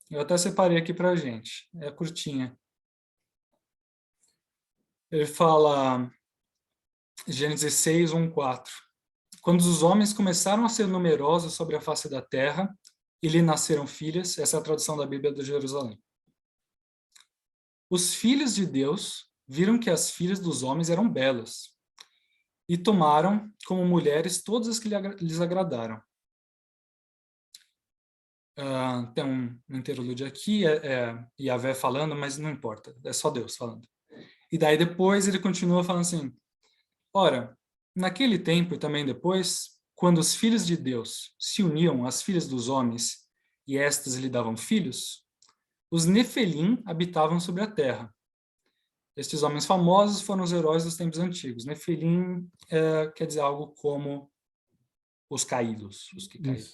Eu até separei aqui para a gente. É curtinha. Ele fala, Gênesis 6, 1, 4. Quando os homens começaram a ser numerosos sobre a face da terra, e lhe nasceram filhas, essa é a tradução da Bíblia de Jerusalém. Os filhos de Deus viram que as filhas dos homens eram belas, e tomaram como mulheres todas as que lhes agradaram. Tem um interlúdio aqui, Yahvé falando, mas não importa, é só Deus falando. E daí depois ele continua falando assim, ora, naquele tempo e também depois, quando os filhos de Deus se uniam às filhas dos homens e estas lhe davam filhos, os Nefelim habitavam sobre a terra. Estes homens famosos foram os heróis dos tempos antigos. Nefelim quer dizer algo como os caídos, os que caíram.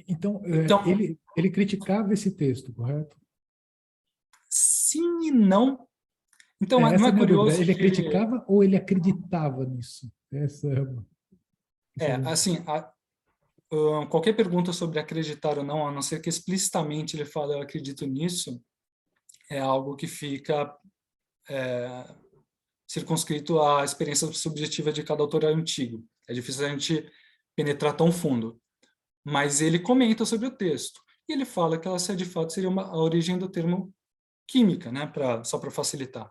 Então, ele criticava esse texto, correto? Sim e não. Então, não é curioso. Dúvida. Ele criticava ou ele acreditava nisso? Assim, qualquer pergunta sobre acreditar ou não, a não ser que explicitamente ele fala eu acredito nisso, é algo que fica circunscrito à experiência subjetiva de cada autor antigo. É difícil a gente penetrar tão fundo. Mas ele comenta sobre o texto. E ele fala que essa, de fato, seria a origem do termo química, né? Só para facilitar.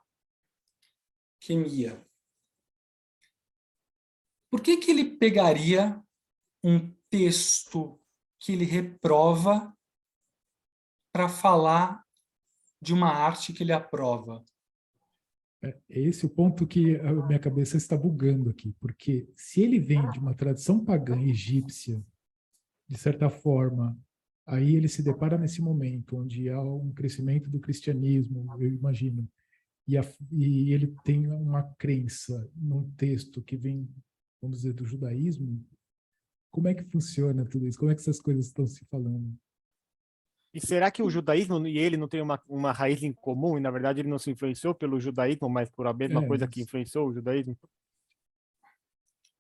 Quimia. Por que ele pegaria um texto que ele reprova para falar de uma arte que ele aprova? É esse o ponto que a minha cabeça está bugando aqui. Porque se ele vem de uma tradição pagã egípcia, de certa forma, aí ele se depara nesse momento onde há um crescimento do cristianismo, eu imagino, e ele tem uma crença num texto que vem, vamos dizer, do judaísmo. Como é que funciona tudo isso? Como é que essas coisas estão se falando? E será que o judaísmo e ele não tem uma raiz em comum, e na verdade ele não se influenciou pelo judaísmo, mas por a mesma coisa que influenciou o judaísmo?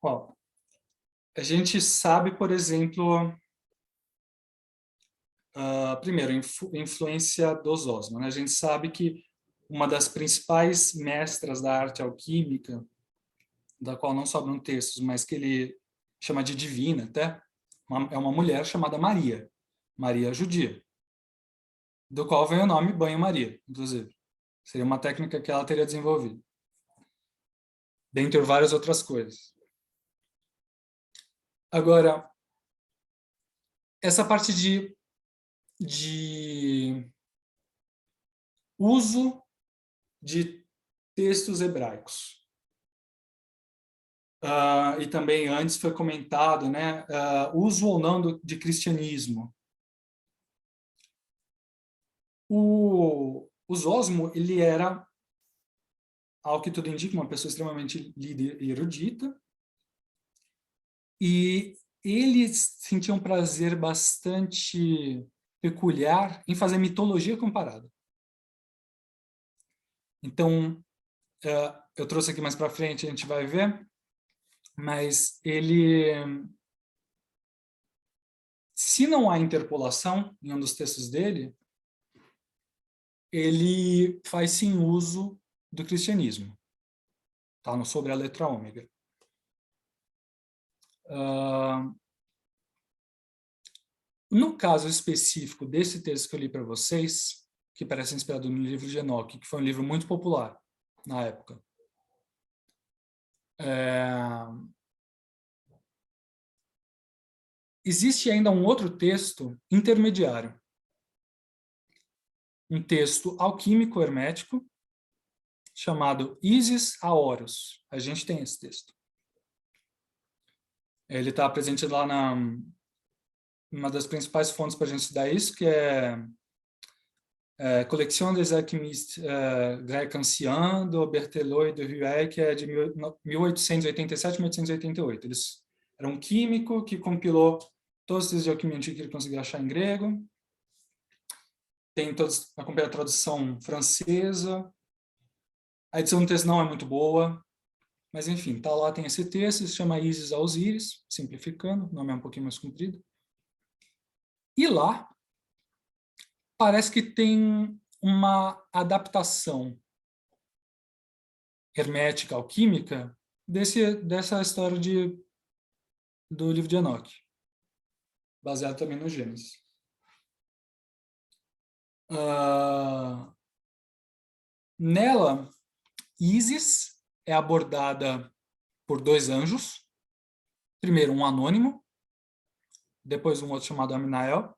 Ó, a gente sabe, por exemplo, primeiro, influência do Zósimo, né? A gente sabe que uma das principais mestras da arte alquímica, da qual não sobram textos, mas que ele chama de divina até, é uma mulher chamada Maria, Maria judia, do qual vem o nome banho-maria, inclusive. Seria uma técnica que ela teria desenvolvido, dentre várias outras coisas. Agora, essa parte de uso de textos hebraicos. E também antes foi comentado, né, uso ou não de cristianismo. O Zósimo, ele era, ao que tudo indica, uma pessoa extremamente lida e erudita, e ele sentia um prazer bastante peculiar em fazer mitologia comparada. Então, eu trouxe aqui mais para frente, a gente vai ver, mas ele, se não há interpolação em um dos textos dele, ele faz sim uso do cristianismo. Está no Sobre a Letra Ômega. No caso específico desse texto que eu li para vocês, que parece inspirado no livro de Enoque, que foi um livro muito popular na época, existe ainda um outro texto intermediário, um texto alquímico hermético, chamado Isis a Horus. A gente tem esse texto. Ele está presente lá uma das principais fontes para a gente estudar isso, que é Collection des Alchimistes Grecs Anciens, do Berthelot e do Rueil, que é de 1887-1888. Eles eram um químico que compilou todos os textos de alquimia antiga que ele conseguiu achar em grego. Tem todos, acompanha a tradução francesa. A edição do texto não é muito boa, mas enfim, tá lá, tem esse texto, se chama Isis a Osíris, simplificando, o nome é um pouquinho mais comprido. E lá, parece que tem uma adaptação hermética, alquímica, dessa história do livro de Enoque, baseado também no Gênesis. Nela, Isis é abordada por dois anjos, primeiro um anônimo, depois um outro chamado Aminael.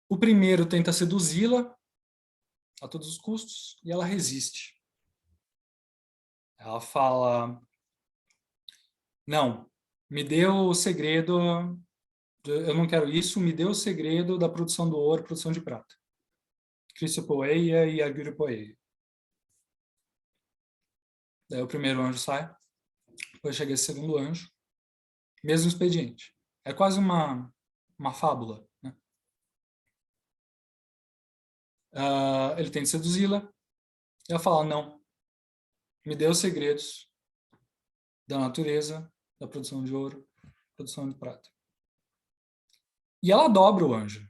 O primeiro tenta seduzi-la a todos os custos e ela resiste. Ela fala: não, me dê o segredo, eu não quero isso, me dê o segredo da produção do ouro, produção de prata. Chrysopoeia e Agripoeia. Daí o primeiro anjo sai, depois chega esse segundo anjo, mesmo expediente. É quase uma fábula, né? Ele tenta seduzi-la, e ela fala: não, me dê os segredos da natureza, da produção de ouro, produção de prata. E ela dobra o anjo.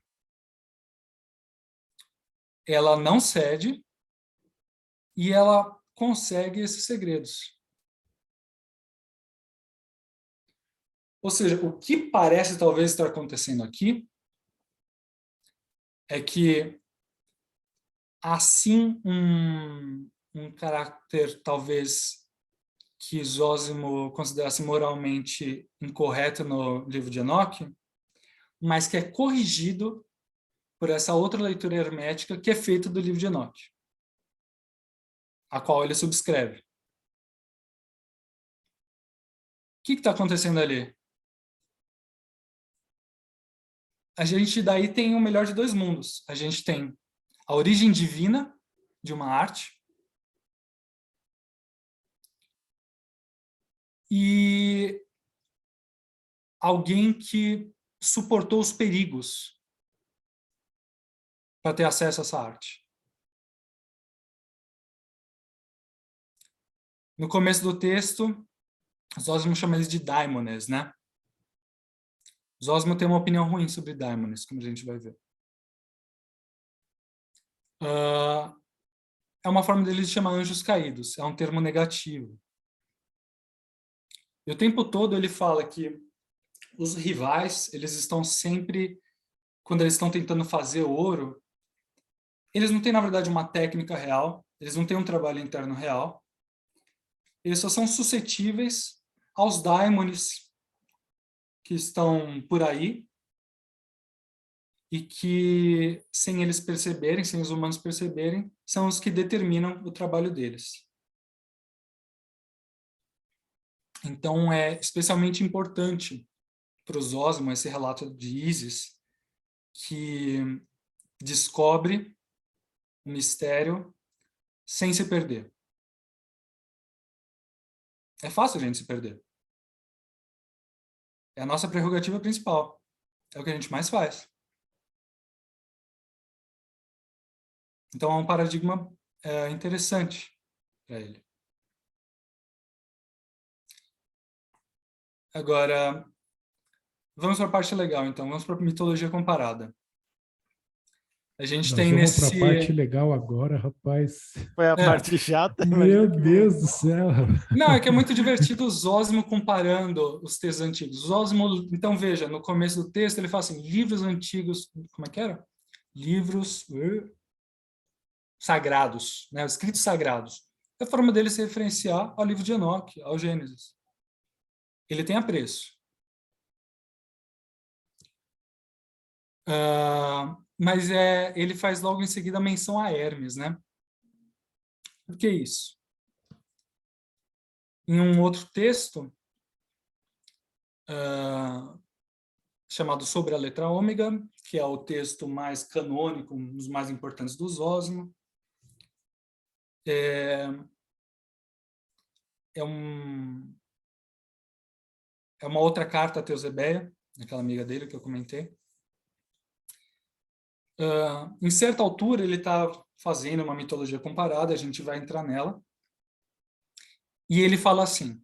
Ela não cede e ela consegue esses segredos. Ou seja, o que parece talvez estar acontecendo aqui é que assim um caráter talvez que Zósimo considerasse moralmente incorreto no livro de Enoque, mas que é corrigido por essa outra leitura hermética que é feita do livro de Enoque, a qual ele subscreve. O que está acontecendo ali? A gente daí tem o melhor de dois mundos. A gente tem a origem divina de uma arte e alguém que suportou os perigos para ter acesso a essa arte. No começo do texto, Zósimo chama eles de daimones, né? Zósimo tem uma opinião ruim sobre daimones, como a gente vai ver. É uma forma dele de chamar anjos caídos, é um termo negativo. E o tempo todo ele fala que os rivais, eles estão sempre, quando eles estão tentando fazer ouro, eles não têm, na verdade, uma técnica real, eles não têm um trabalho interno real, eles só são suscetíveis aos daimones que estão por aí e que, sem eles perceberem, sem os humanos perceberem, são os que determinam o trabalho deles. Então, é especialmente importante para os Zósimo esse relato de Ísis, que descobre o mistério sem se perder. É fácil a gente se perder. É a nossa prerrogativa principal. É o que a gente mais faz. Então, é um paradigma interessante para ele. Agora, vamos para a parte legal, então. Vamos para a mitologia comparada. A gente tem vamos nesse... para a parte legal agora, rapaz. Foi a parte chata. Meu Deus do céu. Não, é que é muito divertido o Zósimo comparando os textos antigos. Zósimo, então, veja, no começo do texto ele fala assim, livros antigos... Como é que era? Livros sagrados, né? Escritos sagrados. É a forma dele se referenciar ao livro de Enoque, ao Gênesis. Ele tem apreço. Mas ele faz logo em seguida a menção a Hermes, né? Por que isso? Em um outro texto, chamado Sobre a Letra Ômega, que é o texto mais canônico, um dos mais importantes do Zósimo, é uma outra carta a Teusebeia, aquela amiga dele que eu comentei. Em certa altura, ele está fazendo uma mitologia comparada, a gente vai entrar nela, e ele fala assim,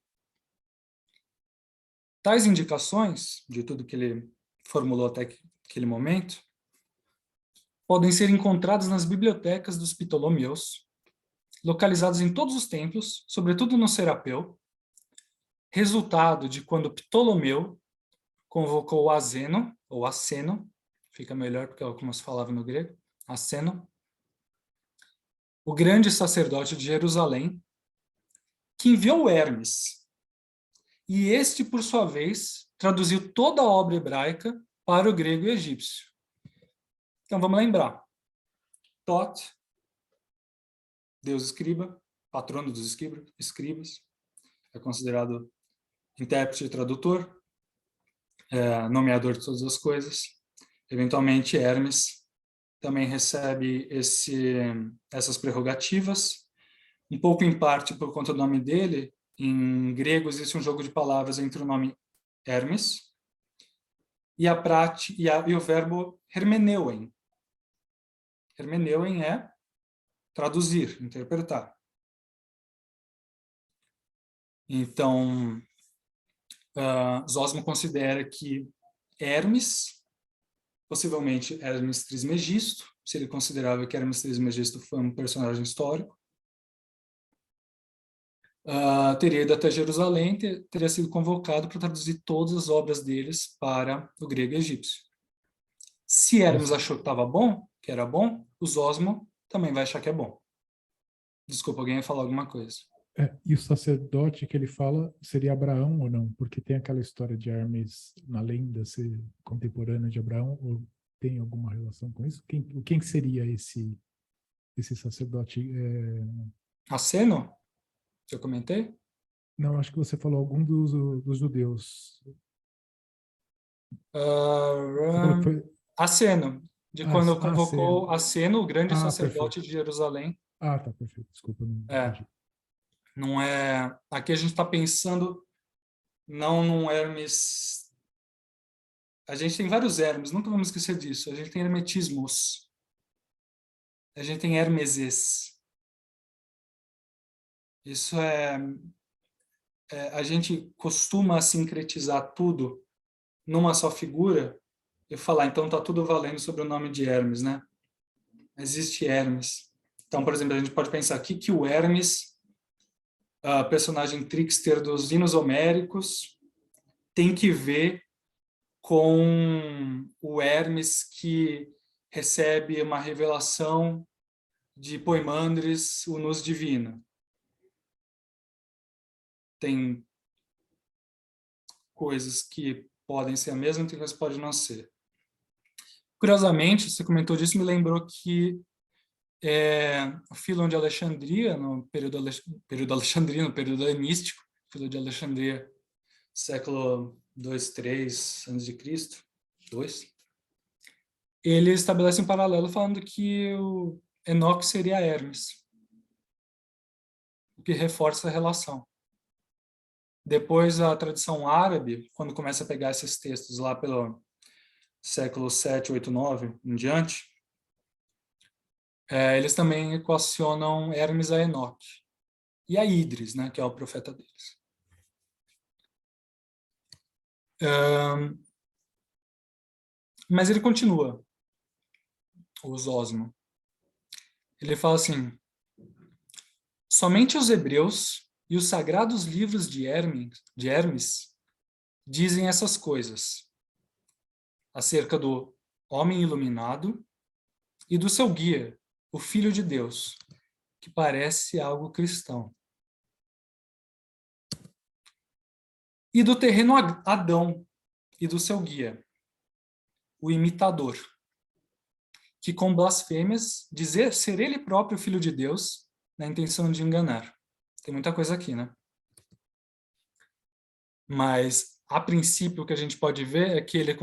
tais indicações, de tudo que ele formulou até aquele momento, podem ser encontradas nas bibliotecas dos Ptolomeus, localizados em todos os templos, sobretudo no Serapeu, resultado de quando Ptolomeu convocou Azeno, ou Aceno, fica melhor porque é como se falava no grego, Aceno, o grande sacerdote de Jerusalém, que enviou Hermes. E este, por sua vez, traduziu toda a obra hebraica para o grego e egípcio. Então, vamos lembrar. Tot, Deus escriba, patrono dos escribas, é considerado intérprete e tradutor, nomeador de todas as coisas. Eventualmente, Hermes também recebe essas prerrogativas, um pouco em parte por conta do nome dele. Em grego existe um jogo de palavras entre o nome Hermes e o verbo hermeneuem. Hermeneuem é traduzir, interpretar. Então, Zósimo considera que Hermes, possivelmente Hermes Trismegisto, se ele considerava que Hermes Trismegisto foi um personagem histórico, teria ido até Jerusalém, teria sido convocado para traduzir todas as obras deles para o grego e egípcio. Se Hermes achou que estava bom, que era bom, o Zósimo também vai achar que é bom. Desculpa, alguém ia falar alguma coisa. E o sacerdote que ele fala seria Abraão ou não? Porque tem aquela história de Hermes na lenda ser contemporânea de Abraão, ou tem alguma relação com isso? Quem seria esse sacerdote? Aceno? Que eu comentei? Não, acho que você falou algum dos judeus. Aceno, de quando convocou Aceno, o grande sacerdote perfeito. de Jerusalém. Tá, perfeito. Desculpa, não entendi. Não é... Aqui a gente está pensando não num Hermes... A gente tem vários Hermes, nunca vamos esquecer disso. A gente tem hermetismos. A gente tem Hermeses. Isso a gente costuma sincretizar tudo numa só figura e falar, então está tudo valendo sobre o nome de Hermes, né? Existe Hermes. Então, por exemplo, a gente pode pensar aqui que o Hermes a personagem trickster dos hinos homéricos, tem que ver com o Hermes que recebe uma revelação de Poimandres, o Nus Divina. Tem coisas que podem ser a mesma, tem coisas que podem não ser. Curiosamente, você comentou disso, me lembrou que o Filon de Alexandria, no período alexandrino, no período helenístico, Filon de Alexandria, século 2, 3 a.C., 2, ele estabelece um paralelo falando que o Enoque seria Hermes, o que reforça a relação. Depois, a tradição árabe, quando começa a pegar esses textos lá pelo século 7, 8, 9 em diante, eles também equacionam Hermes a Enoque e a Ídris, né, que é o profeta deles. Mas ele continua, o Zósimo. Ele fala assim: somente os hebreus e os sagrados livros de Hermes dizem essas coisas acerca do homem iluminado e do seu guia, o Filho de Deus, que parece algo cristão. E do terreno Adão e do seu guia, o imitador, que com blasfêmias dizer ser ele próprio Filho de Deus na intenção de enganar. Tem muita coisa aqui, né? Mas, a princípio, o que a gente pode ver é que ele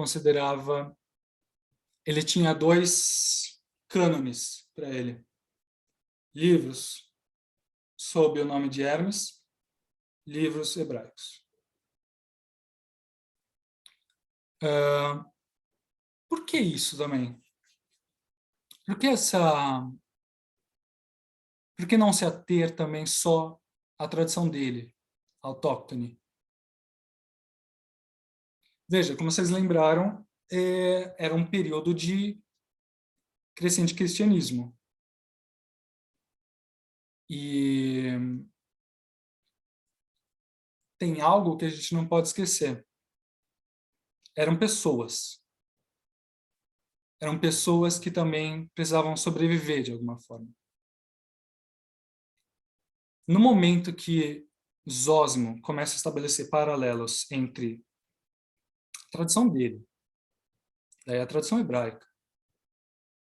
tinha 2 cânones para ele. Livros sob o nome de Hermes, livros hebraicos. Por que isso também? Por que não se ater também só à tradição dele, autóctone? Veja, como vocês lembraram, era um período de crescente cristianismo. E tem algo que a gente não pode esquecer. Eram pessoas. Eram pessoas que também precisavam sobreviver de alguma forma. No momento que Zósimo começa a estabelecer paralelos entre a tradição dele, daí a tradição hebraica,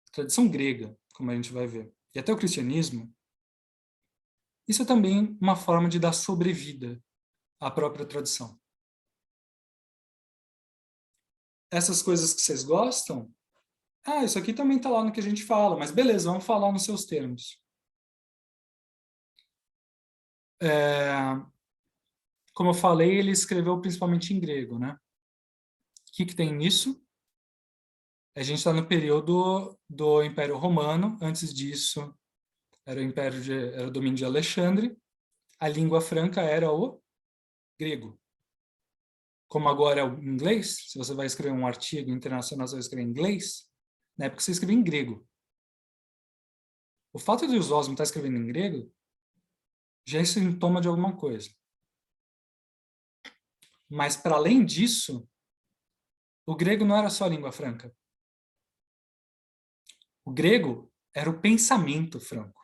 a tradição grega, como a gente vai ver, e até o cristianismo, isso é também uma forma de dar sobrevida à própria tradição. Essas coisas que vocês gostam, isso aqui também está lá no que a gente fala, mas beleza, vamos falar nos seus termos. Como eu falei, ele escreveu principalmente em grego, né? O que tem nisso? A gente está no período do Império Romano. Antes disso, era o domínio de Alexandre. A língua franca era o grego. Como agora é o inglês, se você vai escrever um artigo internacional, você vai escrever em inglês, na época você escrevia em grego. O fato de o Zósimo estar escrevendo em grego já é sintoma de alguma coisa. Mas, para além disso, o grego não era só a língua franca. O grego era o pensamento franco.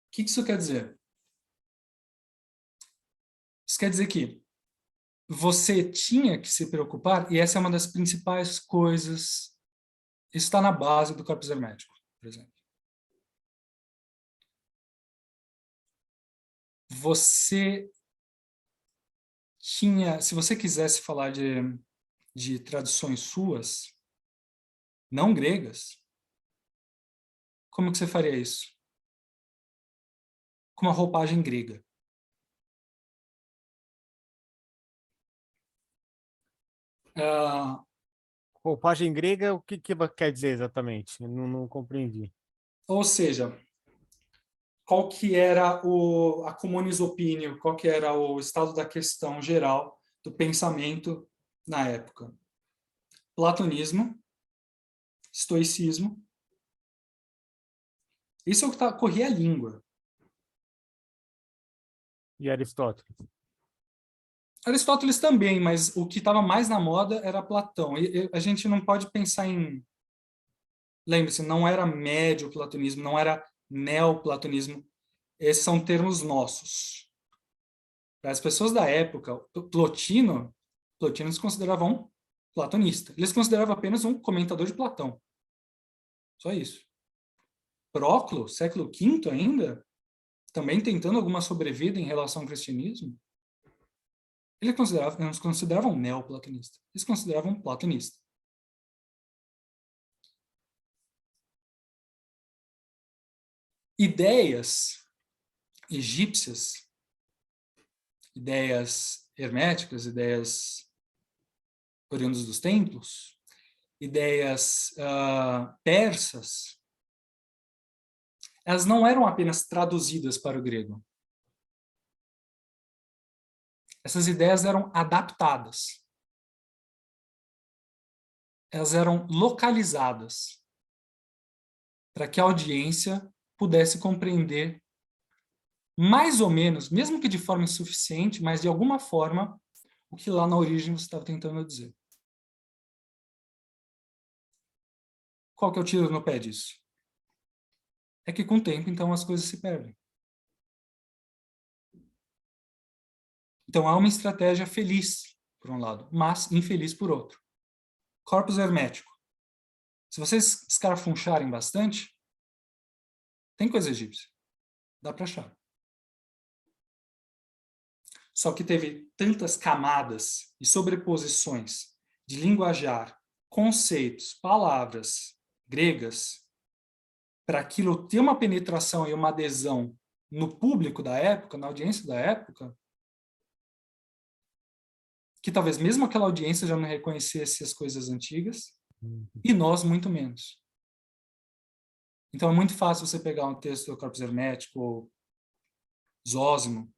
O que isso quer dizer? Isso quer dizer que você tinha que se preocupar, e essa é uma das principais coisas, isso está na base do corpus hermético, por exemplo. Você tinha, se você quisesse falar de tradições suas, não gregas, como que você faria isso? Com uma roupagem grega. Roupagem grega, o que quer dizer exatamente? Eu não compreendi. Ou seja, qual que era a communis opinio, qual que era o estado da questão geral do pensamento na época? Platonismo, estoicismo Isso é o que corria a língua. E Aristóteles? Aristóteles também, mas o que estava mais na moda era Platão. E a gente não pode pensar em... Lembre-se, não era médio platonismo, não era neoplatonismo. Esses são termos nossos. Para as pessoas da época, Plotino se considerava um platonista. Eles consideravam apenas um comentador de Platão. Só isso. Proclo, século V ainda, também tentando alguma sobrevida em relação ao cristianismo, eles não se consideravam um neoplatonista. Eles se consideravam um platonista. Ideias egípcias, ideias herméticas, ideias oriundas dos templos, ideias persas, elas não eram apenas traduzidas para o grego. Essas ideias eram adaptadas. Elas eram localizadas para que a audiência pudesse compreender mais ou menos, mesmo que de forma insuficiente, mas de alguma forma, o que lá na origem você estava tentando dizer. Qual que é o tiro no pé disso? É que com o tempo, então, as coisas se perdem. Então, há uma estratégia feliz, por um lado, mas infeliz por outro. Corpus hermético. Se vocês escarafuncharem bastante, tem coisa egípcia. Dá para achar. Só que teve tantas camadas e sobreposições de linguajar, conceitos, palavras gregas, para aquilo ter uma penetração e uma adesão no público da época, na audiência da época, que talvez mesmo aquela audiência já não reconhecesse as coisas antigas, e nós muito menos. Então é muito fácil você pegar um texto do Corpus Hermético, Zósimo,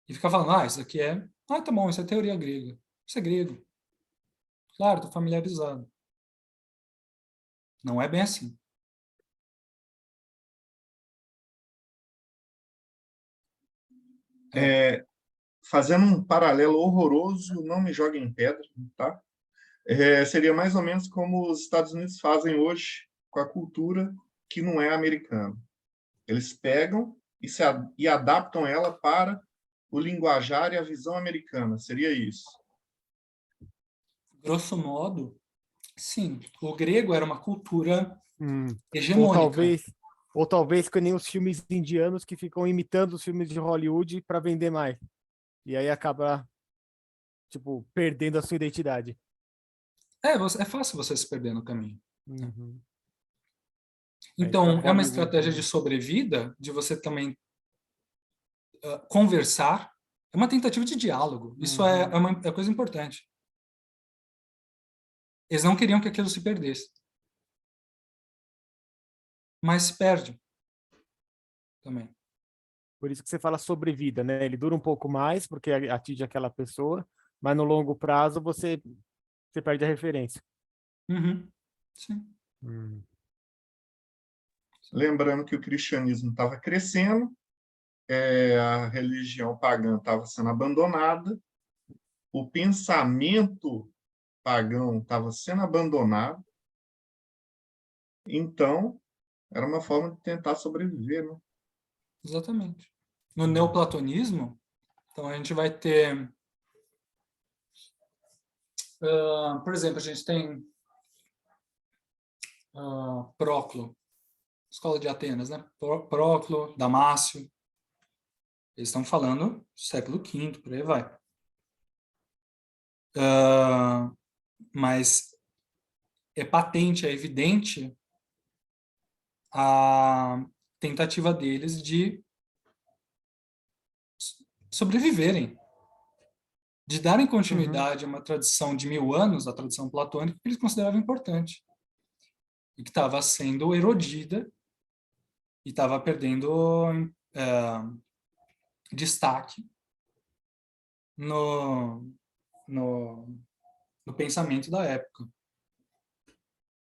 e ficar falando, isso aqui é... tá bom, isso é teoria grega. Isso é grego. Claro, estou familiarizado. Não é bem assim. Fazendo um paralelo horroroso, não me joguem em pedra, tá? Seria mais ou menos como os Estados Unidos fazem hoje com a cultura que não é americana. Eles pegam e adaptam ela para o linguajar e a visão americana. Seria isso? Grosso modo, sim. O grego era uma cultura hegemônica. Ou talvez que nem os filmes indianos que ficam imitando os filmes de Hollywood para vender mais. E aí acaba, perdendo a sua identidade. É fácil você se perder no caminho. Uhum. Então, é uma estratégia de sobrevida, de você também conversar. É uma tentativa de diálogo. Isso é uma coisa importante. Eles não queriam que aquilo se perdesse. Mas se perde também. Por isso que você fala sobrevida, né? Ele dura um pouco mais, porque atinge aquela pessoa, mas no longo prazo você perde a referência. Sim. Lembrando que o cristianismo estava crescendo, a religião pagã estava sendo abandonada, o pensamento pagão estava sendo abandonado, então era uma forma de tentar sobreviver, né? Exatamente. No neoplatonismo, então a gente vai ter, por exemplo, a gente tem Proclo, Escola de Atenas, né? Proclo, Damácio, eles estão falando do século V, por aí vai. Mas é patente, é evidente a tentativa deles de sobreviverem, de darem continuidade a uma tradição de 1000 anos, a tradição platônica, que eles consideravam importante, e que estava sendo erodida e estava perdendo destaque no pensamento da época.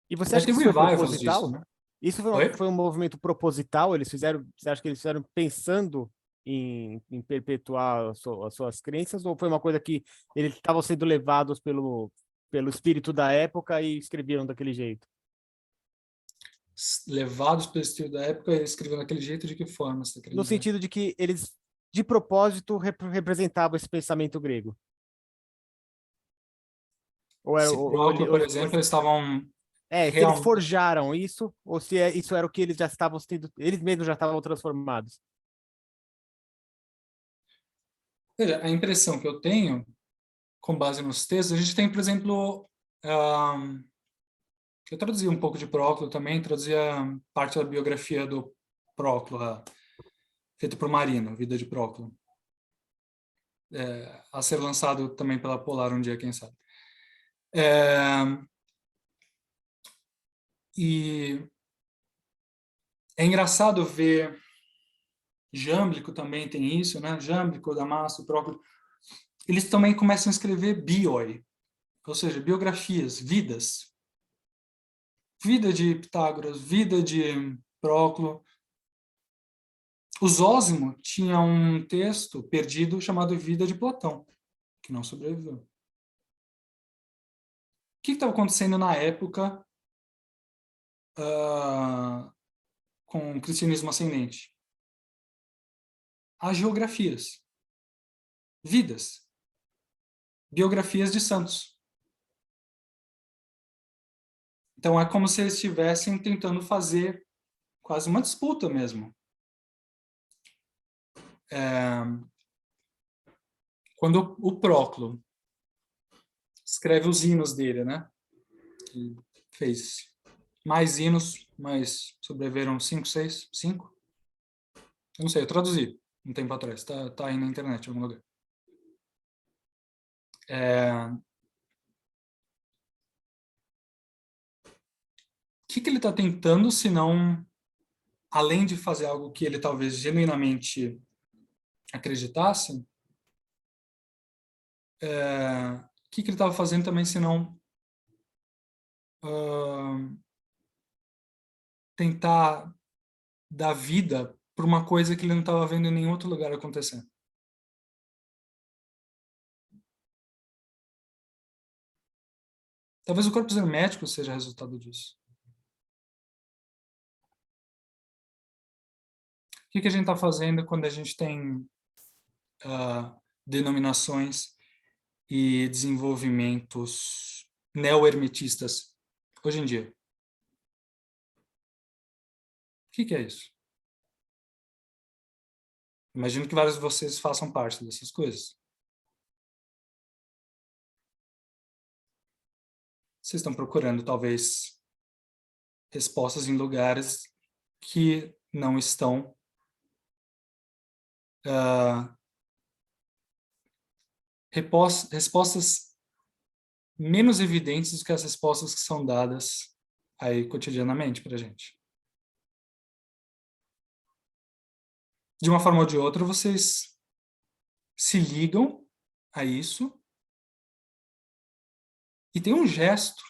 E você acha que isso foi proposital? Disso, né? Isso foi um movimento proposital? Eles fizeram, você acha que eles fizeram pensando em perpetuar as suas crenças, ou foi uma coisa que eles estavam sendo levados pelo espírito da época e escreveram daquele jeito? Levados pelo estilo da época, ele escreveu daquele jeito, de que forma você quer No dizer? sentido de que eles, de propósito, representavam esse pensamento grego. Ou era, Se Proclo, por exemplo, eles estavam se eles realmente... forjaram isso, ou se isso era o que eles já estavam tendo, eles mesmos já estavam transformados. Veja, a impressão que eu tenho, com base nos textos, a gente tem, por exemplo, eu traduzi um pouco de Proclo também, traduzia parte da biografia do Proclo, feita por Marino, Vida de Proclo. A ser lançado também pela Polar um dia, quem sabe. E é engraçado ver, Jâmblico também tem isso, né? Jâmblico, Damasco, Proclo, eles também começam a escrever bioi, ou seja, biografias, vidas. Vida de Pitágoras, vida de Proclo. O Zósimo tinha um texto perdido chamado Vida de Platão, que não sobreviveu. O que estava acontecendo na época com o cristianismo ascendente? As geografias, vidas, biografias de santos. Então é como se eles estivessem tentando fazer quase uma disputa mesmo. Quando o Proclo escreve os hinos dele, né? Ele fez mais hinos, mas sobreviveram 5, 6, 5? Eu não sei, eu traduzi um tempo atrás, tá aí na internet em algum lugar. O que ele está tentando, se não, além de fazer algo que ele talvez genuinamente acreditasse, o que ele estava fazendo também, se não tentar dar vida para uma coisa que ele não estava vendo em nenhum outro lugar acontecer? Talvez o corpo hermético seja resultado disso. O que a gente está fazendo quando a gente tem denominações e desenvolvimentos neo-hermetistas hoje em dia? O que é isso? Imagino que vários de vocês façam parte dessas coisas. Vocês estão procurando, talvez, respostas em lugares que não estão respostas menos evidentes do que as respostas que são dadas aí cotidianamente para a gente. De uma forma ou de outra, vocês se ligam a isso e tem um gesto,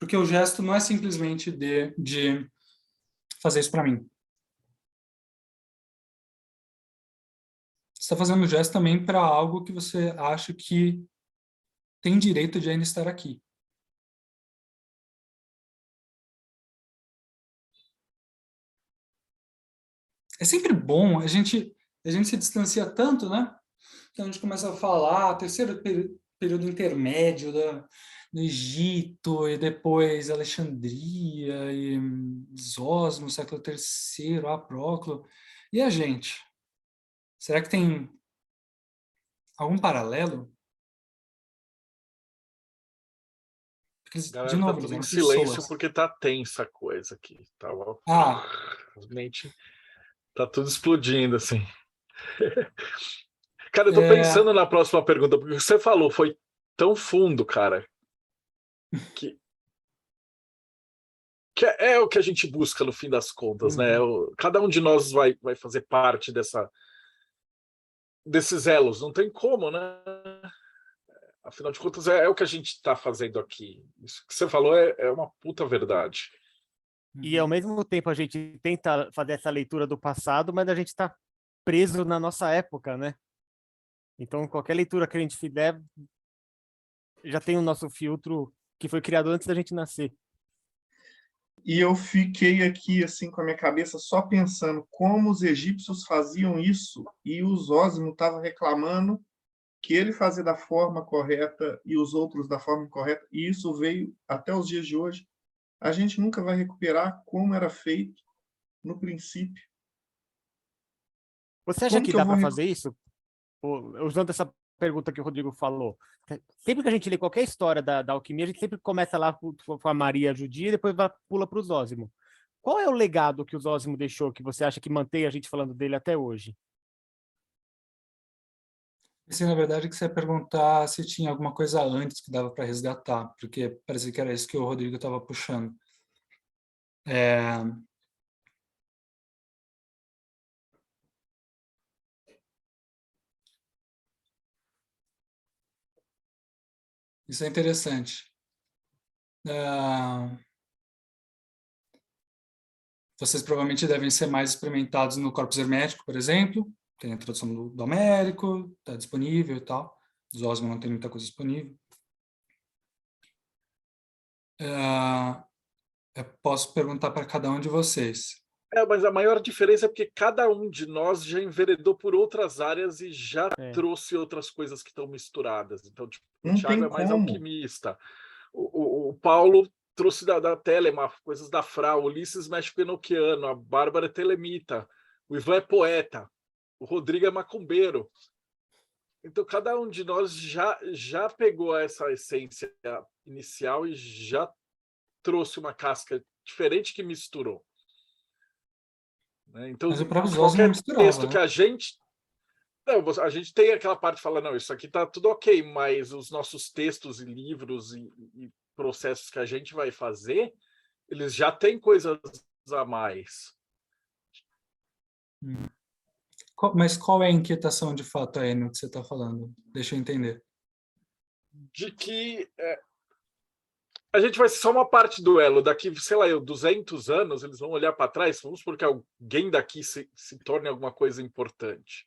porque o gesto não é simplesmente de fazer isso para mim. Você está fazendo o gesto também para algo que você acha que tem direito de ainda estar aqui. É sempre bom, a gente se distancia tanto, né? Então a gente começa a falar, terceiro período intermédio do Egito, e depois Alexandria, e Zósimo, século III, Proclo. E a gente? Será que tem algum paralelo? Porque, Galera, de novo, tá tudo em são silêncio pessoas. porque tá tensa a coisa aqui. Ah, Realmente tá tudo explodindo, assim. Cara, eu tô pensando na próxima pergunta, porque o que você falou foi tão fundo, cara, que é o que a gente busca no fim das contas, né? Cada um de nós vai fazer parte desses elos, não tem como, né? Afinal de contas, é o que a gente está fazendo aqui. Isso que você falou é uma puta verdade. E, ao mesmo tempo, a gente tenta fazer essa leitura do passado, mas a gente está preso na nossa época, né? Então, qualquer leitura que a gente fizer já tem o nosso filtro que foi criado antes da gente nascer. E eu fiquei aqui, assim, com a minha cabeça só pensando como os egípcios faziam isso e o Zósimo estava reclamando que ele fazia da forma correta e os outros da forma correta, e isso veio até os dias de hoje. A gente nunca vai recuperar como era feito no princípio. Você acha Como que que eu dá vou... para fazer isso? Usando essa pergunta que o Rodrigo falou. Sempre que a gente lê qualquer história da alquimia, a gente sempre começa lá com a Maria Judia e depois pula para o Zósimo. Qual é o legado que o Zósimo deixou que você acha que mantém a gente falando dele até hoje? Pensei, na verdade, que você ia perguntar se tinha alguma coisa antes que dava para resgatar, porque parecia que era isso que o Rodrigo estava puxando. Isso é interessante. Vocês provavelmente devem ser mais experimentados no corpus hermético, por exemplo. Tem a tradução do Américo, está disponível e tal. Dos Osmo não tem muita coisa disponível. Eu posso perguntar para cada um de vocês. Mas a maior diferença é porque cada um de nós já enveredou por outras áreas e já trouxe outras coisas que estão misturadas. Então, tipo, o Thiago é mais alquimista. O Paulo trouxe da Telema, coisas da Fra, o Ulisses mexe penoquiano, a Bárbara é telemita, o Ivan é poeta, o Rodrigo é macumbeiro. Então, cada um de nós já pegou essa essência inicial e já trouxe uma casca diferente que misturou. Então, mas o próprio qualquer não misturava, texto que a gente... Não, a gente tem aquela parte que fala, não, isso aqui está tudo ok, mas os nossos textos e livros e processos que a gente vai fazer, eles já têm coisas a mais. Mas qual é a inquietação de fato aí no que você está falando? Deixa eu entender. De que a gente vai ser só uma parte do elo. Daqui, sei lá, 200 anos, eles vão olhar para trás, vamos supor que alguém daqui se torne alguma coisa importante.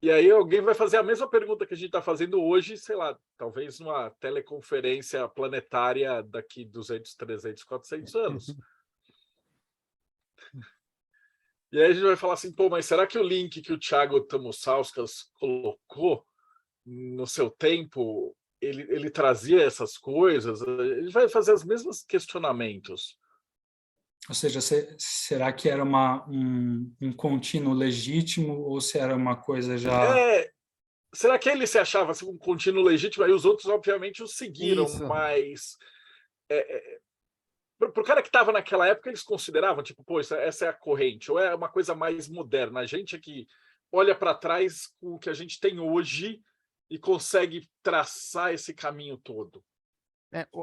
E aí alguém vai fazer a mesma pergunta que a gente está fazendo hoje, sei lá, talvez numa teleconferência planetária daqui 200, 300, 400 anos. E aí a gente vai falar assim, pô, mas será que o link que o Thiago Tamosauskas colocou no seu tempo, ele trazia essas coisas? Ele vai fazer os mesmos questionamentos. Ou seja, será que era um contínuo legítimo ou se era uma coisa já... Será que ele se achava assim, um contínuo legítimo? Aí os outros, obviamente, o seguiram, mas... para o cara que estava naquela época, eles consideravam, tipo, pô, essa é a corrente, ou é uma coisa mais moderna. A gente aqui olha para trás com o que a gente tem hoje e consegue traçar esse caminho todo.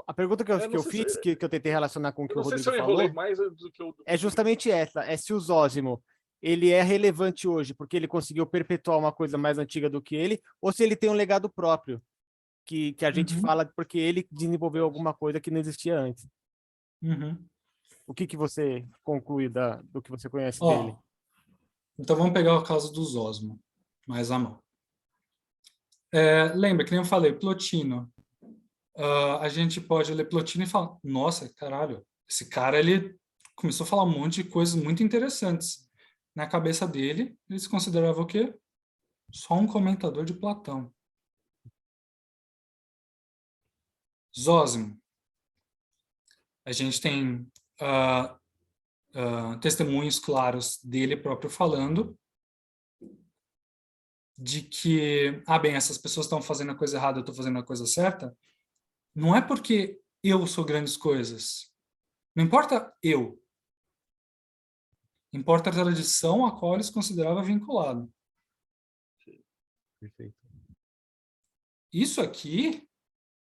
A pergunta que eu fiz, que eu tentei relacionar com o que o Rodrigo falou, mais do que é justamente essa, é se o Zósimo ele é relevante hoje porque ele conseguiu perpetuar uma coisa mais antiga do que ele, ou se ele tem um legado próprio, que a gente fala porque ele desenvolveu alguma coisa que não existia antes. O que você conclui do que você conhece dele? Então vamos pegar o caso dos Osmo, mais à mão. Lembra, que nem eu falei, Plotino. A gente pode ler Plotino e falar, nossa, caralho, esse cara ele começou a falar um monte de coisas muito interessantes. Na cabeça dele, ele se considerava o quê? Só um comentador de Platão. Zósimo. A gente tem testemunhos claros dele próprio falando de que, bem, essas pessoas estão fazendo a coisa errada, eu estou fazendo a coisa certa. Não é porque eu sou grandes coisas. Não importa eu. Importa a tradição a qual ele se considerava vinculado. Perfeito. Isso aqui,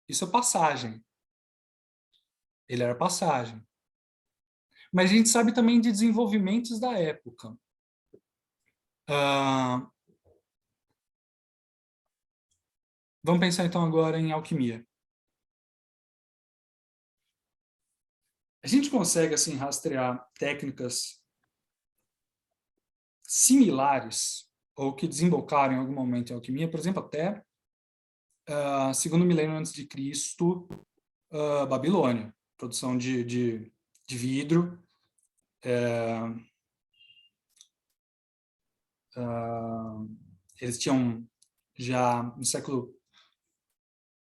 isso é passagem. Ele era passagem. Mas a gente sabe também de desenvolvimentos da época. Vamos pensar então agora em alquimia. a gente consegue assim rastrear técnicas similares ou que desembocaram em algum momento em alquimia, por exemplo, até segundo milênio antes de Cristo, Babilônia, produção de vidro. Eles tinham já no século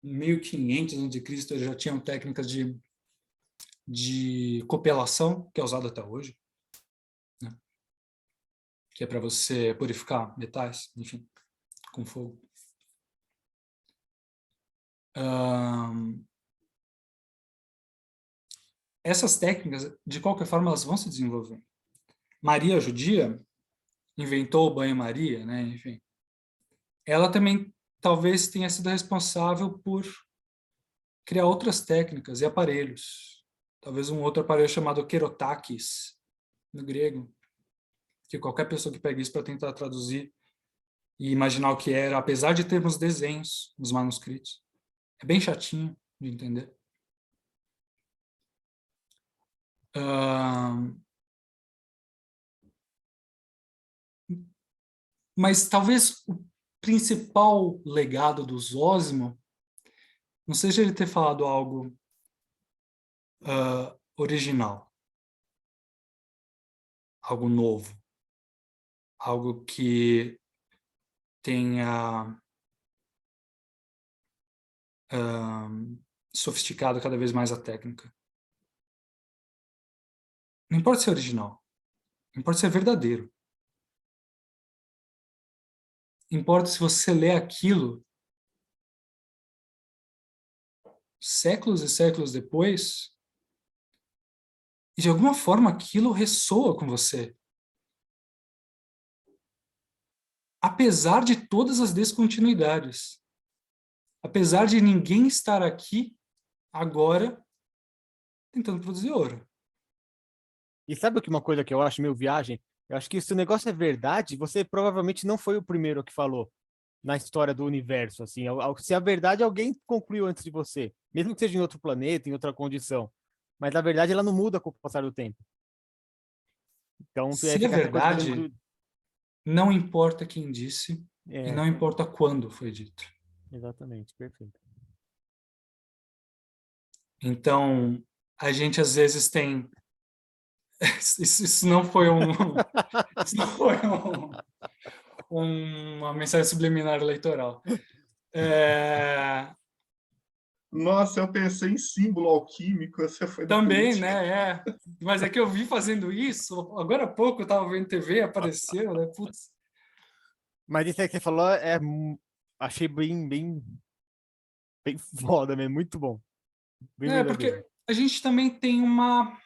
1500 a.C., eles já tinham técnicas de copelação, que é usada até hoje, né? Que é para você purificar metais, enfim, com fogo. Essas técnicas, de qualquer forma, elas vão se desenvolver. Maria, judia, inventou o banho-maria, né? Enfim. Ela também talvez tenha sido responsável por criar outras técnicas e aparelhos. Talvez um outro aparelho chamado kerotakis, no grego, que qualquer pessoa que pegue isso para tentar traduzir e imaginar o que era, apesar de termos desenhos nos manuscritos, é bem chatinho de entender. Mas talvez o principal legado do Zósimo não seja ele ter falado algo original, algo novo, algo que tenha sofisticado cada vez mais a técnica. Não importa ser original, importa ser verdadeiro. Importa se você lê aquilo séculos e séculos depois e de alguma forma aquilo ressoa com você. Apesar de todas as descontinuidades. Apesar de ninguém estar aqui agora tentando produzir ouro. E sabe o que uma coisa que eu acho meio viagem? Eu acho que se o negócio é verdade, você provavelmente não foi o primeiro que falou na história do universo, assim. Se a verdade alguém concluiu antes de você, mesmo que seja em outro planeta, em outra condição. Mas a verdade ela não muda com o passar do tempo. Então, se é fica essa coisa verdade, não importa quem disse e não importa quando foi dito. Exatamente, perfeito. Então, a gente às vezes tem... Isso não foi uma mensagem subliminar eleitoral. Nossa, eu pensei em símbolo alquímico, você foi da Também, política. né? Mas é que eu vi fazendo isso, agora há pouco eu estava vendo TV, apareceu, né? Putz. Mas isso aí que você falou, achei bem foda mesmo, muito bom. Bem verdadeiro. Porque a gente também tem uma...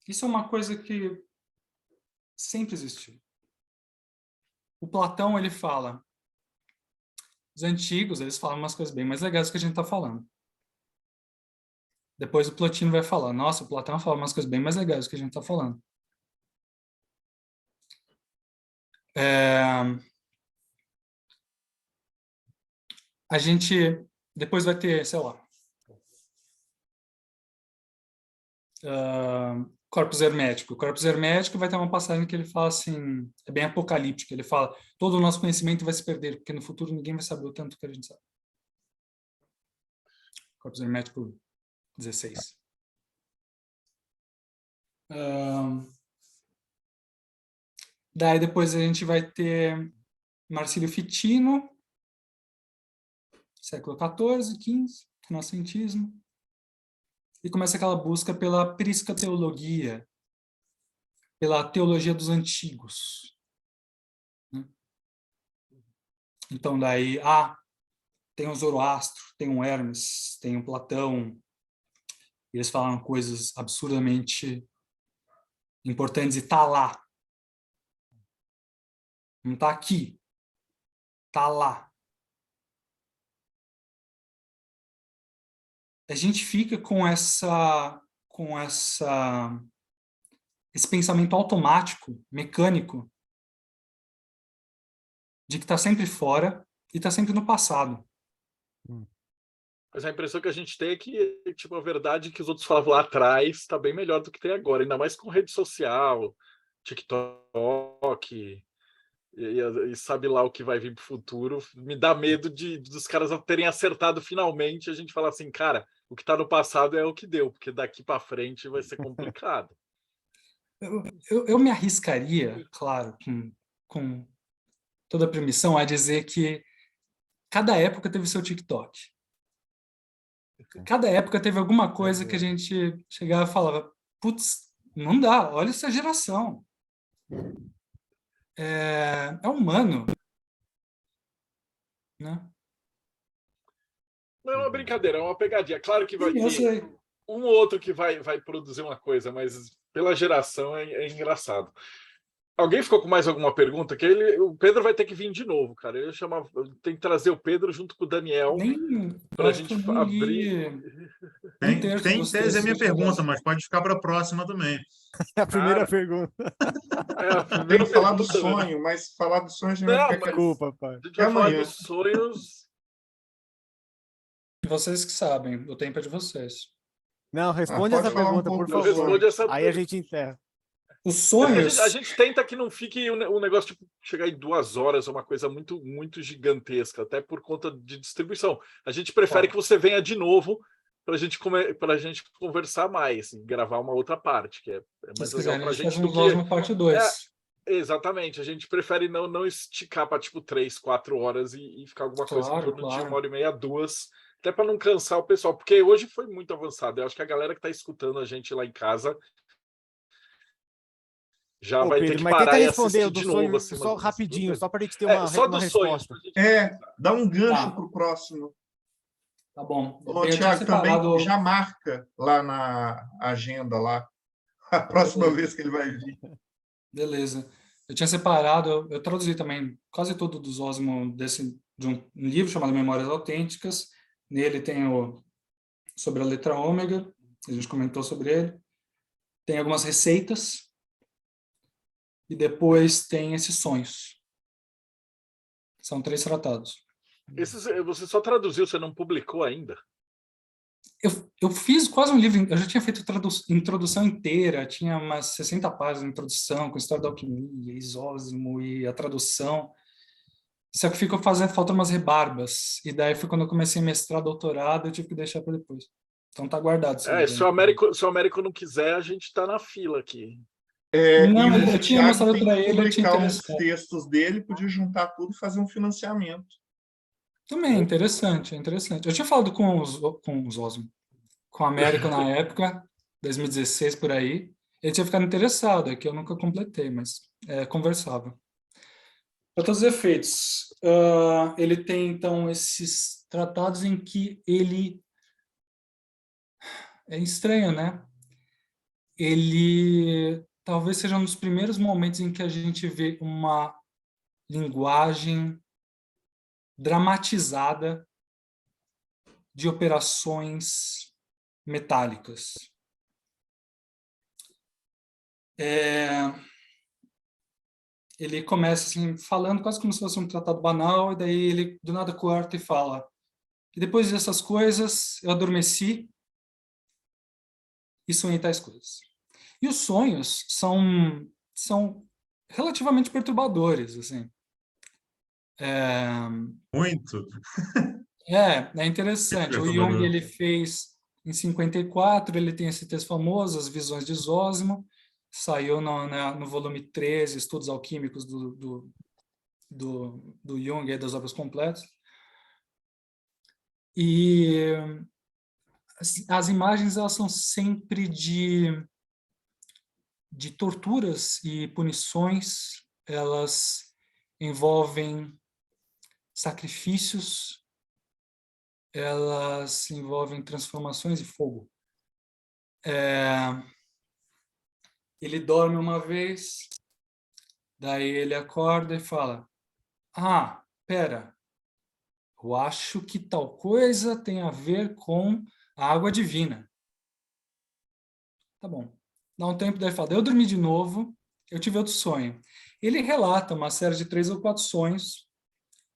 Isso é uma coisa que sempre existiu. O Platão, ele fala... Os antigos, eles falam umas coisas bem mais legais do que a gente está falando. Depois o Plotino vai falar, nossa, o Platão fala umas coisas bem mais legais do que a gente está falando. A gente depois vai ter, sei lá, Corpus Hermético. O Corpus Hermético vai ter uma passagem que ele fala assim, é bem apocalíptica, ele fala, todo o nosso conhecimento vai se perder, porque no futuro ninguém vai saber o tanto que a gente sabe. Corpus Hermético 16. Daí depois a gente vai ter Marcílio Fitino, século XIV, XV, renascentismo, e começa aquela busca pela priscateologia, pela teologia dos antigos. Então daí, tem o Zoroastro, tem o Hermes, tem o Platão, e eles falaram coisas absurdamente importantes e tá lá. Não tá aqui, tá lá. A gente fica com esse pensamento automático, mecânico, de que está sempre fora e está sempre no passado. Mas a impressão que a gente tem é que, tipo, a verdade que os outros falavam lá atrás está bem melhor do que tem agora, ainda mais com rede social, TikTok, e sabe lá o que vai vir para o futuro. Me dá medo dos caras terem acertado finalmente, a gente falar assim, cara, o que está no passado é o que deu, porque daqui para frente vai ser complicado. Eu me arriscaria, claro, com toda a permissão, a dizer que cada época teve seu TikTok. Cada época teve alguma coisa que a gente chegava e falava, putz, não dá, olha essa geração. É humano. Né? Não é uma brincadeira, é uma pegadinha. Claro que vai Sim, ter um ou outro que vai produzir uma coisa, mas pela geração é engraçado. Alguém ficou com mais alguma pergunta? Que o Pedro vai ter que vir de novo, cara. Eu tenho que trazer o Pedro junto com o Daniel para a gente abrir. Tem tese a minha pergunta, mas pode ficar para a próxima também. A primeira pergunta. Tem que falar do sonho, mas falar do sonho a gente vai ficar... Desculpa, pai. A gente vai falar dos sonhos. Vocês que sabem, o tempo é de vocês. Não, responde essa pergunta, por favor. Aí a gente encerra. Os sonhos... A gente tenta que não fique um negócio tipo chegar em 2 horas, uma coisa muito, muito gigantesca, até por conta de distribuição. A gente prefere que você venha de novo para a gente conversar mais, gravar uma outra parte, que é mais legal para a gente do que... parte 2. Exatamente, a gente prefere não esticar para tipo 3, 4 horas e ficar alguma coisa em torno de 1h30, 2, até para não cansar o pessoal, porque hoje foi muito avançado. Eu acho que a galera que está escutando a gente lá em casa já vai ter que parar e assistir de novo. Só rapidinho, só para a gente ter uma resposta. Dá um gancho para o próximo. Tá bom. O Thiago também já marca lá na agenda, lá, a próxima vez que ele vai vir. Beleza. Eu tinha separado, eu traduzi também quase tudo do Zósimo de um livro chamado Memórias Autênticas. Nele tem sobre a letra ômega, a gente comentou sobre ele. Tem algumas receitas. E depois tem esses sonhos. São 3 tratados. Você só traduziu, você não publicou ainda? Eu fiz quase um livro, eu já tinha feito introdução inteira, tinha umas 60 páginas de introdução, com história da alquimia, isósimo e a tradução. Só que ficou faltando umas rebarbas. E daí foi quando eu comecei a mestrar, doutorado, eu tive que deixar para depois. Então tá guardado. Se o Américo não quiser, a gente está na fila aqui. Não, eu tinha mostrado para ele, eu tinha publicar uns textos dele, podia juntar tudo e fazer um financiamento. Também, interessante, é interessante. Eu tinha falado com os Osmo, com o Américo na época, 2016 por aí. Ele tinha ficado interessado, é que eu nunca completei, mas conversava. Para todos os efeitos, ele tem, então, esses tratados em que ele... É estranho, né? Ele talvez seja um dos primeiros momentos em que a gente vê uma linguagem dramatizada de operações metálicas. Ele começa assim, falando quase como se fosse um tratado banal, e daí ele do nada corta e fala que depois dessas coisas eu adormeci e sonhei tais coisas. E os sonhos são relativamente perturbadores, assim. Muito. É interessante. O Jung, ele fez em 54, ele tem esse texto famoso, As Visões de Zósimo, saiu no volume 13, Estudos Alquímicos do Jung, das obras completas. E as imagens, elas são sempre de torturas e punições, elas envolvem sacrifícios, elas envolvem transformações e fogo. Ele dorme uma vez, daí ele acorda e fala, pera, eu acho que tal coisa tem a ver com a água divina. Tá bom. Dá um tempo, daí ele fala, eu dormi de novo, eu tive outro sonho. Ele relata uma série de 3 ou 4 sonhos,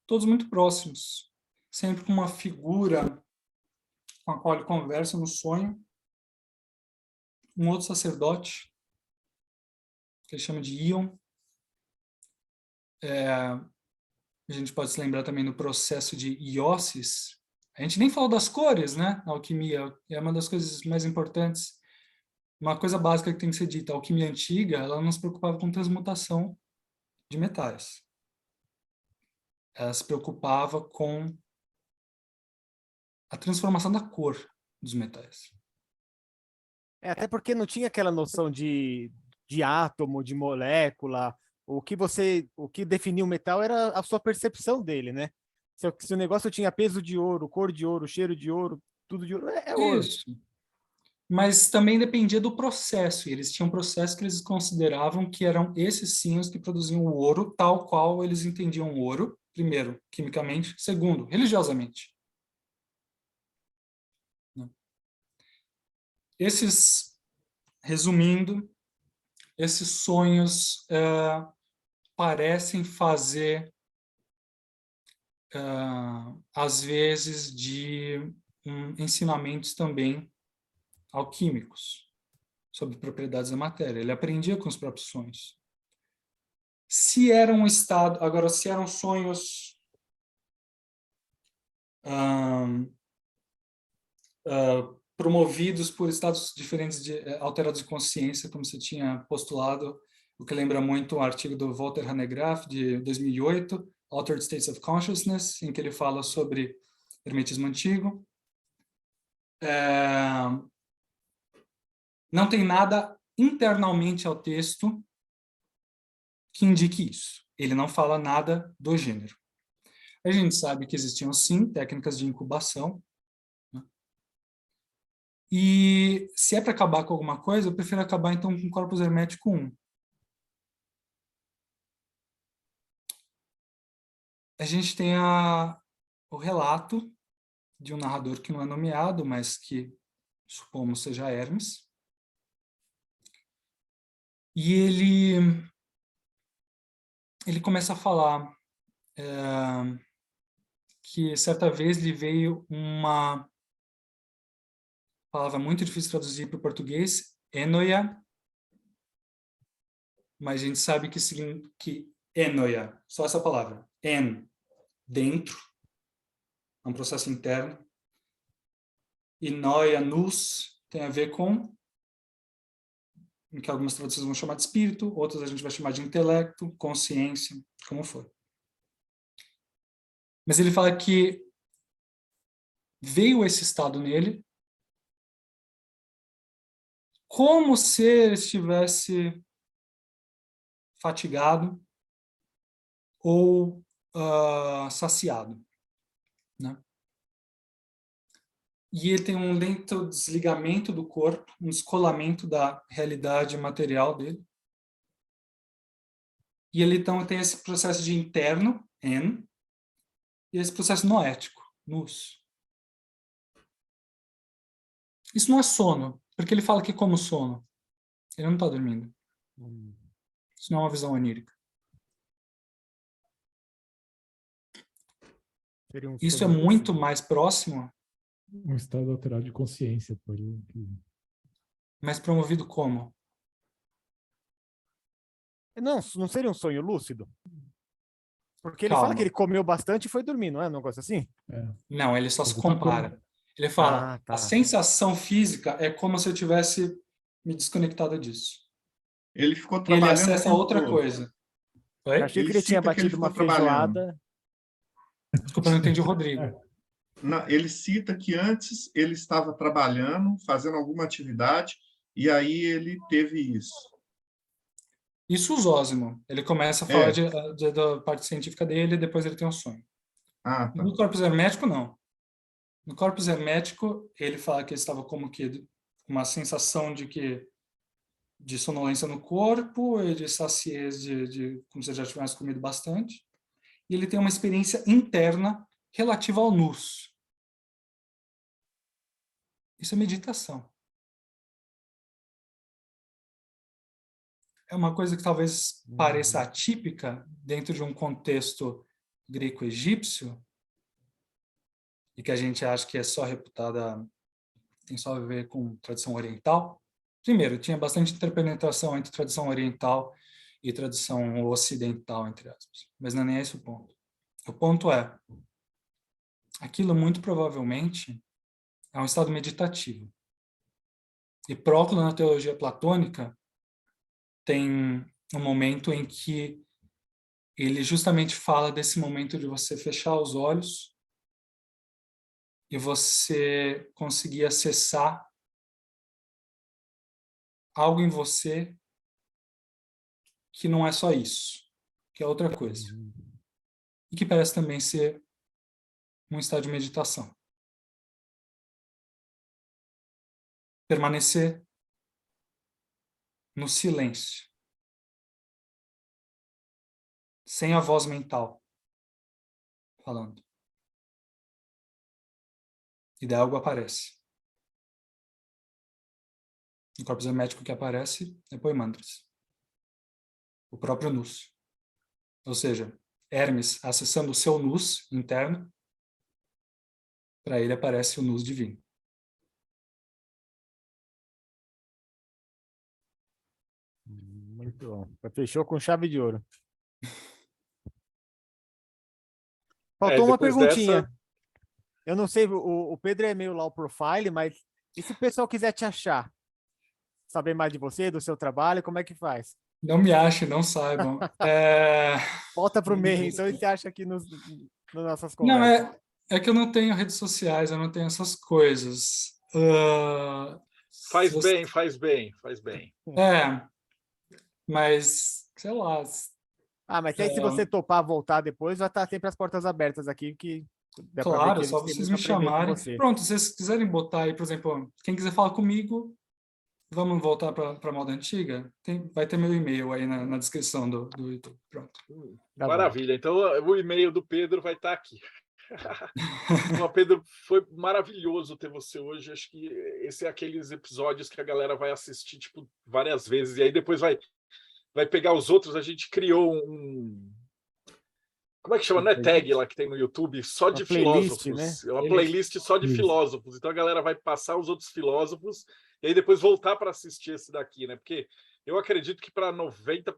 todos muito próximos, sempre com uma figura com a qual ele conversa no sonho, um outro sacerdote, que ele chama de Ion. A gente pode se lembrar também do processo de Iossis. A gente nem falou das cores, né? Na alquimia é uma das coisas mais importantes. Uma coisa básica que tem que ser dita: a alquimia antiga, ela não se preocupava com transmutação de metais. Ela se preocupava com a transformação da cor dos metais. Até porque não tinha aquela noção de átomo, de molécula. O que definia o metal era a sua percepção dele, né? Se o negócio tinha peso de ouro, cor de ouro, cheiro de ouro, tudo de ouro, é ouro. Isso. Mas também dependia do processo. E eles tinham processos que eles consideravam que eram esses sim os que produziam o ouro, tal qual eles entendiam o ouro, primeiro, quimicamente, segundo, religiosamente. Resumindo, esses sonhos parecem fazer, às vezes, de ensinamentos também alquímicos sobre propriedades da matéria. Ele aprendia com os próprios sonhos. Se era um estado, agora, se eram sonhos promovidos por estados diferentes alterados de consciência, como você tinha postulado, o que lembra muito um artigo do Walter Hanegraaff, de 2008, Altered States of Consciousness, em que ele fala sobre hermetismo antigo. Não tem nada internamente ao texto que indique isso. Ele não fala nada do gênero. A gente sabe que existiam, sim, técnicas de incubação, né? E se é para acabar com alguma coisa, eu prefiro acabar, então, com corpus hermético 1. A gente tem o relato de um narrador que não é nomeado, mas que supomos seja Hermes. E ele começa a falar que certa vez lhe veio uma palavra muito difícil de traduzir para o português, enoia, mas a gente sabe que enoia, só essa palavra, dentro, é um processo interno, e noia, nous, tem a ver com, em que algumas traduções vão chamar de espírito, outras a gente vai chamar de intelecto, consciência, como for. Mas ele fala que veio esse estado nele como se ele estivesse fatigado ou saciado, né? E ele tem um lento desligamento do corpo, um descolamento da realidade material dele. E ele, então, tem esse processo de interno, e esse processo noético, nous. Isso não é sono, porque ele fala que é como sono. Ele não está dormindo. Isso não é uma visão onírica. Isso é muito mais próximo. Um estado alterado de consciência. Mas promovido como? Não seria um sonho lúcido? Porque ele Calma. fala que ele comeu bastante e foi dormir, não é um negócio assim? Não, ele só se compara. Ele fala, a sensação física é como se eu tivesse me desconectado disso. Ele ficou E ele trabalhando. acessa outra coisa. Oi? Eu achei que ele tinha batido uma feijoada. Desculpa, eu não entendi o Rodrigo. Ele cita que antes ele estava trabalhando, fazendo alguma atividade, e aí ele teve isso. Isso o Zósimo. Ele começa a falar da parte científica dele, e depois ele tem um sonho. Ah, tá. No corpus hermético, não. No corpus hermético, ele fala que ele estava como que uma sensação de sonolência no corpo e de saciez, como se já tivesse comido bastante. E ele tem uma experiência interna relativa ao nous. Isso é meditação. É uma coisa que talvez pareça atípica dentro de um contexto greco-egípcio e que a gente acha que é só reputada tem só a ver com tradição oriental. Primeiro, tinha bastante interpenetração entre tradição oriental e tradição ocidental, entre aspas. Mas não é nem esse o ponto. O ponto é, aquilo muito provavelmente é um estado meditativo. E Próclo, na teologia platônica, tem um momento em que ele justamente fala desse momento de você fechar os olhos e você conseguir acessar algo em você que não é só isso, que é outra coisa. E que parece também ser um estado de meditação. Permanecer no silêncio, sem a voz mental falando. E daí algo aparece. O corpus hermético que aparece é Poimandres, o próprio Nus. Ou seja, Hermes acessando o seu Nus interno, para ele aparece o Nus divino. Muito bom. Fechou com chave de ouro. Faltou uma perguntinha. Dessa... Eu não sei, o Pedro é meio low profile, mas e se o pessoal quiser te achar? Saber mais de você, do seu trabalho, como é que faz? Não me achem, não saibam. Volta para o meio, então, e você acha aqui nas nossas Não, conversas? é que eu não tenho redes sociais, eu não tenho essas coisas. Faz bem. Mas, sei lá. Mas aí se você topar voltar depois, vai estar sempre as portas abertas aqui, que dá pra ver Claro, que só tem vocês muito me a aprender com chamarem. você. Pronto, se vocês quiserem botar aí, por exemplo, quem quiser falar comigo, vamos voltar para a moda antiga? Vai ter meu e-mail aí na descrição do YouTube. Pronto. Tá Maravilha. Bom. Então, o e-mail do Pedro vai estar aqui. Bom, Pedro, foi maravilhoso ter você hoje. Acho que esse é aqueles episódios que a galera vai assistir tipo, várias vezes, e aí depois vai pegar os outros. A gente criou como é que chama? Não é tag lá que tem no YouTube? Só de filósofos. Né? É uma playlist só de filósofos. Então a galera vai passar os outros filósofos e aí depois voltar para assistir esse daqui, né? Porque eu acredito que para 90%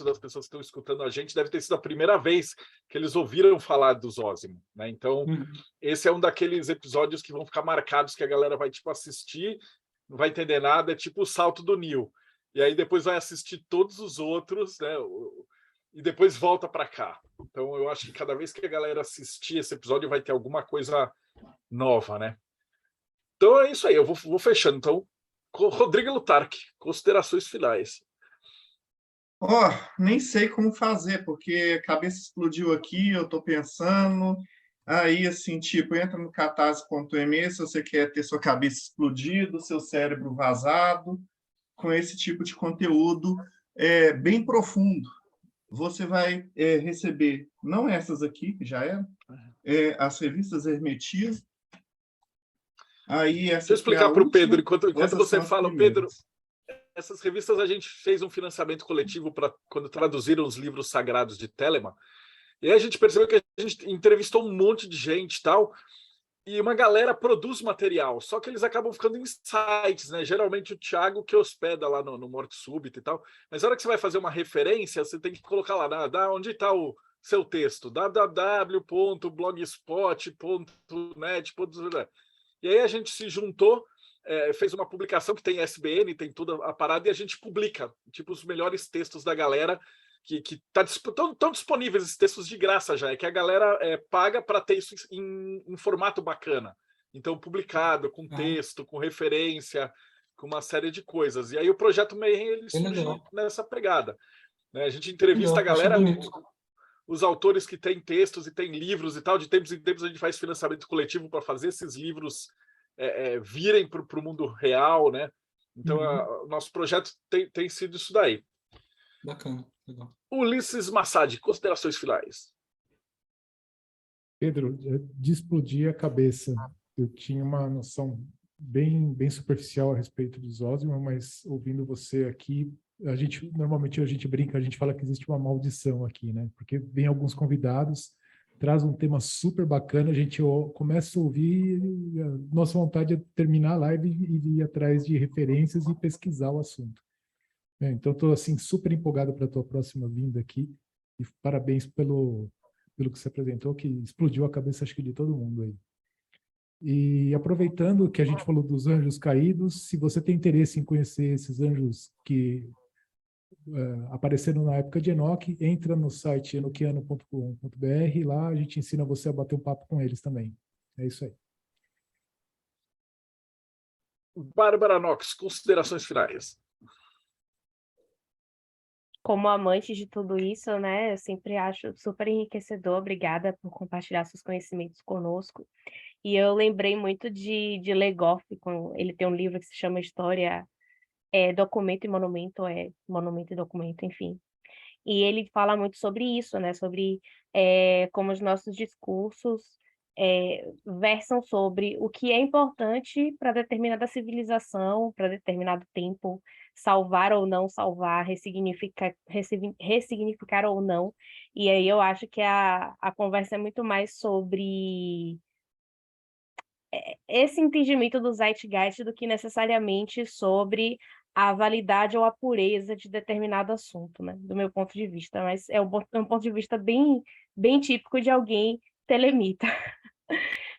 das pessoas que estão escutando a gente deve ter sido a primeira vez que eles ouviram falar do Zósimo, né? Então, esse é um daqueles episódios que vão ficar marcados, que a galera vai tipo assistir, não vai entender nada, é tipo o salto do Neo. E aí depois vai assistir todos os outros, né? E depois volta para cá. Então, eu acho que cada vez que a galera assistir esse episódio vai ter alguma coisa nova, né? Então é isso aí, eu vou fechando. Então, Rodrigo Lutarque, considerações finais. Nem sei como fazer, porque a cabeça explodiu aqui, eu estou pensando. Aí, assim, tipo, entra no catarse.me se você quer ter sua cabeça explodida, seu cérebro vazado, com esse tipo de conteúdo bem profundo. Você vai receber, não essas aqui, que já eram, as revistas Hermetismo. Aí, deixa eu explicar para o Pedro, enquanto você fala, Pedro, essas revistas a gente fez um financiamento coletivo para quando traduziram os livros sagrados de Telemann, e aí a gente percebeu que a gente entrevistou um monte de gente e tal, e uma galera produz material, só que eles acabam ficando em sites, né? Geralmente o Thiago que hospeda lá no Morte Súbita e tal, mas na hora que você vai fazer uma referência, você tem que colocar lá, onde está o seu texto, www.blogspot.net. E aí a gente se juntou, fez uma publicação que tem SBN, tem toda a parada, e a gente publica tipo os melhores textos da galera que estão disponíveis, esses textos de graça já, que a galera paga para ter isso em formato bacana. Então, publicado, com texto, com referência, com uma série de coisas. E aí o Projeto Mayhem ele surgiu nessa pegada. Né? A gente entrevista a galera, os autores que têm textos e têm livros e tal, de tempos em tempos a gente faz financiamento coletivo para fazer esses livros virem para o mundo real, né? Então, o nosso projeto tem sido isso daí. Bacana, legal. Ulisses Massad, considerações finais. Pedro, de explodir a cabeça. Eu tinha uma noção bem superficial a respeito do Zósimo, mas ouvindo você aqui, normalmente a gente brinca, a gente fala que existe uma maldição aqui, né? Porque vem alguns convidados, traz um tema super bacana, a gente começa a ouvir, e a nossa vontade é terminar a live e ir atrás de referências e pesquisar o assunto. Então, estou assim, super empolgado para a tua próxima vinda aqui, e parabéns pelo que você apresentou, que explodiu a cabeça, acho que, de todo mundo aí. E aproveitando que a gente falou dos anjos caídos, se você tem interesse em conhecer esses anjos que apareceram na época de Enoque, entra no site enoquiano.com.br, lá a gente ensina você a bater um papo com eles também. É isso aí. Bárbara Knox, considerações finais. Como amante de tudo isso, né, eu sempre acho super enriquecedor. Obrigada por compartilhar seus conhecimentos conosco. E eu lembrei muito de Le Goff, ele tem um livro que se chama História, Documento e Monumento, Monumento e Documento, enfim. E ele fala muito sobre isso, né, sobre como os nossos discursos versam sobre o que é importante para determinada civilização, para determinado tempo, salvar ou não salvar, ressignificar ou não. E aí eu acho que a conversa é muito mais sobre esse entendimento do Zeitgeist do que necessariamente sobre a validade ou a pureza de determinado assunto, né? Do meu ponto de vista, mas é um ponto de vista bem, bem típico de alguém telemita.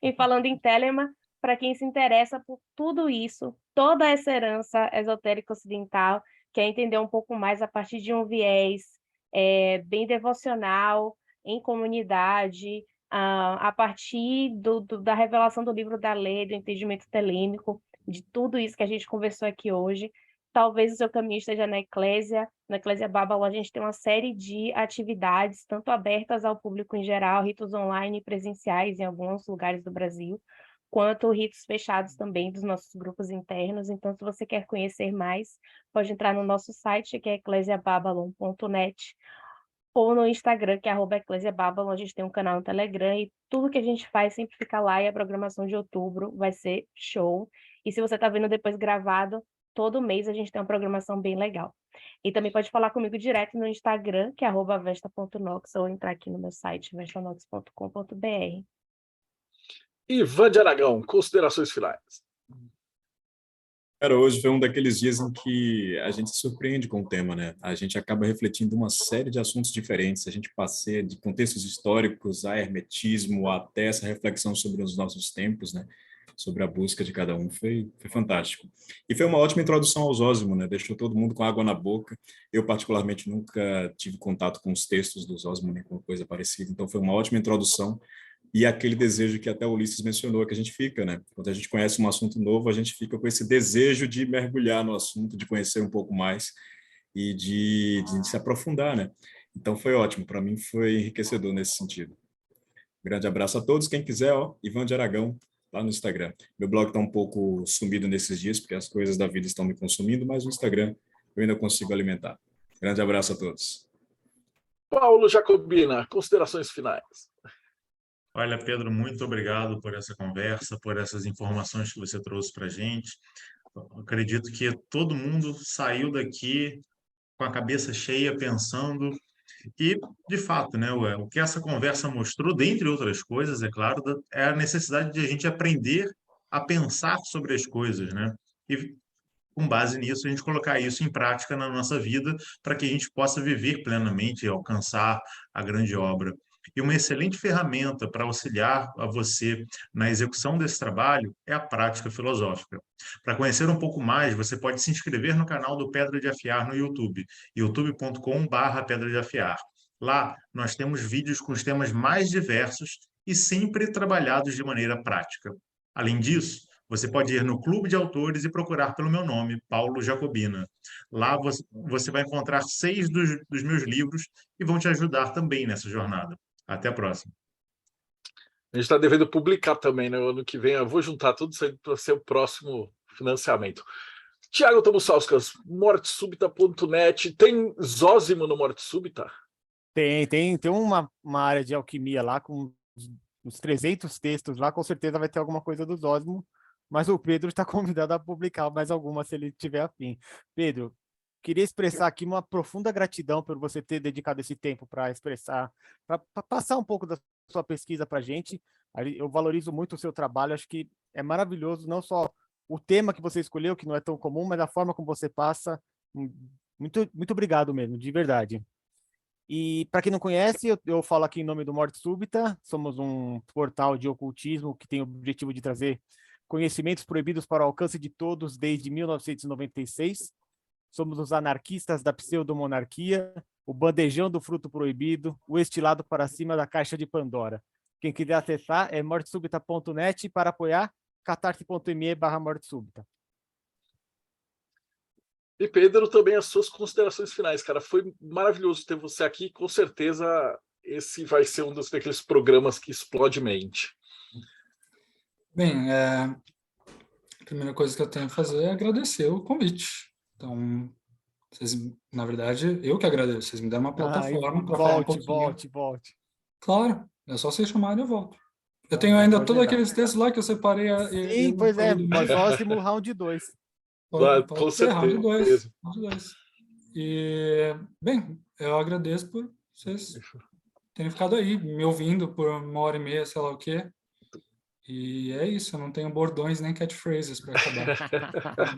E falando em Telema, para quem se interessa por tudo isso, toda essa herança esotérica ocidental, quer entender um pouco mais a partir de um viés bem devocional, em comunidade, a partir da revelação do livro da lei, do entendimento telêmico, de tudo isso que a gente conversou aqui hoje. Talvez o seu caminho esteja na Eclésia Babylon. A gente tem uma série de atividades, tanto abertas ao público em geral, ritos online e presenciais em alguns lugares do Brasil, quanto ritos fechados também dos nossos grupos internos. Então, se você quer conhecer mais, pode entrar no nosso site, que é eclesiababylon.net, ou no Instagram, que é @eclesiababylon. A gente tem um canal no Telegram e tudo que a gente faz sempre fica lá, e a programação de outubro vai ser show. E se você está vendo depois gravado, todo mês a gente tem uma programação bem legal. E também pode falar comigo direto no Instagram, que é @vesta.nox, ou entrar aqui no meu site, vestanox.com.br. Ivan de Aragão, considerações finais. Cara, hoje foi um daqueles dias em que a gente se surpreende com o tema, né? A gente acaba refletindo uma série de assuntos diferentes, a gente passeia de contextos históricos a hermetismo, até essa reflexão sobre os nossos tempos, né? Sobre a busca de cada um, foi fantástico. E foi uma ótima introdução ao Zósimo, né? Deixou todo mundo com água na boca. Eu, particularmente, nunca tive contato com os textos do Zósimo, nem com coisa parecida, então foi uma ótima introdução. E aquele desejo que até o Ulisses mencionou, que a gente fica, né? Quando a gente conhece um assunto novo, a gente fica com esse desejo de mergulhar no assunto, de conhecer um pouco mais e de se aprofundar, né? Então foi ótimo, para mim foi enriquecedor nesse sentido. Grande abraço a todos, quem quiser, Ivan de Aragão, lá no Instagram. Meu blog está um pouco sumido nesses dias, porque as coisas da vida estão me consumindo, mas no Instagram eu ainda consigo alimentar. Grande abraço a todos. Paulo Jacobina, considerações finais. Olha, Pedro, muito obrigado por essa conversa, por essas informações que você trouxe para a gente. Eu acredito que todo mundo saiu daqui com a cabeça cheia, pensando. E, de fato, né, o que essa conversa mostrou, dentre outras coisas, é claro, é a necessidade de a gente aprender a pensar sobre as coisas, né? E, com base nisso, a gente colocar isso em prática na nossa vida para que a gente possa viver plenamente e alcançar a grande obra. E uma excelente ferramenta para auxiliar a você na execução desse trabalho é a prática filosófica. Para conhecer um pouco mais, você pode se inscrever no canal do Pedra de Afiar no YouTube, youtube.com/Pedra de Afiar. Lá, nós temos vídeos com os temas mais diversos e sempre trabalhados de maneira prática. Além disso, você pode ir no Clube de Autores e procurar pelo meu nome, Paulo Jacobina. Lá você vai encontrar 6 dos meus livros e vão te ajudar também nessa jornada. Até a próxima. A gente está devendo publicar também, né? Ano que vem eu vou juntar tudo isso aí para ser o próximo financiamento. Tiago Tomussauskas, mortesubita.net. Tem Zósimo no Morte Súbita? Tem uma área de alquimia lá com uns 300 textos lá, com certeza vai ter alguma coisa do Zósimo, mas o Pedro está convidado a publicar mais alguma se ele tiver afim. Pedro, queria expressar aqui uma profunda gratidão por você ter dedicado esse tempo para expressar, para passar um pouco da sua pesquisa para a gente. Eu valorizo muito o seu trabalho, acho que é maravilhoso, não só o tema que você escolheu, que não é tão comum, mas a forma como você passa. Muito, muito obrigado mesmo, de verdade. E para quem não conhece, eu falo aqui em nome do Morte Súbita. Somos um portal de ocultismo que tem o objetivo de trazer conhecimentos proibidos para o alcance de todos desde 1996. Somos os anarquistas da pseudomonarquia, o bandejão do fruto proibido, o estilado para cima da caixa de Pandora. Quem quiser acessar é mortesubita.net, para apoiar, catarse.me/mortesúbita. E Pedro, também as suas considerações finais, cara. Foi maravilhoso ter você aqui. Com certeza esse vai ser um daqueles programas que explode mente. Bem, a primeira coisa que eu tenho a fazer é agradecer o convite. Então, na verdade, eu que agradeço. Vocês me deram uma plataforma para falar um pouquinho. Volte. Claro, é só vocês chamarem e eu volto. Eu tenho ainda todos aqueles textos lá que eu separei. Sim, pois é, mas próximo round 2. Pode com ser, round certeza. 2. E, bem, eu agradeço por vocês terem ficado aí, me ouvindo por 1h30, sei lá o quê. E é isso, eu não tenho bordões nem catchphrases para acabar.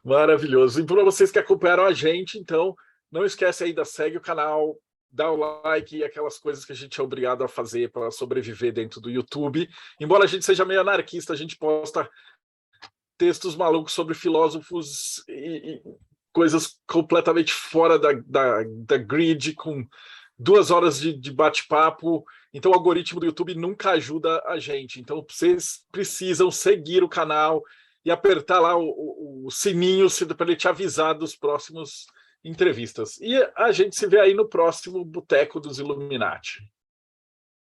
Maravilhoso. E para vocês que acompanharam a gente, então, não esquece ainda, segue o canal, dá o like e aquelas coisas que a gente é obrigado a fazer para sobreviver dentro do YouTube. Embora a gente seja meio anarquista, a gente posta textos malucos sobre filósofos e coisas completamente fora da grid, com 2 horas de bate-papo. Então o algoritmo do YouTube nunca ajuda a gente. Então vocês precisam seguir o canal e apertar lá o sininho para ele te avisar dos próximos entrevistas. E a gente se vê aí no próximo Boteco dos Illuminati.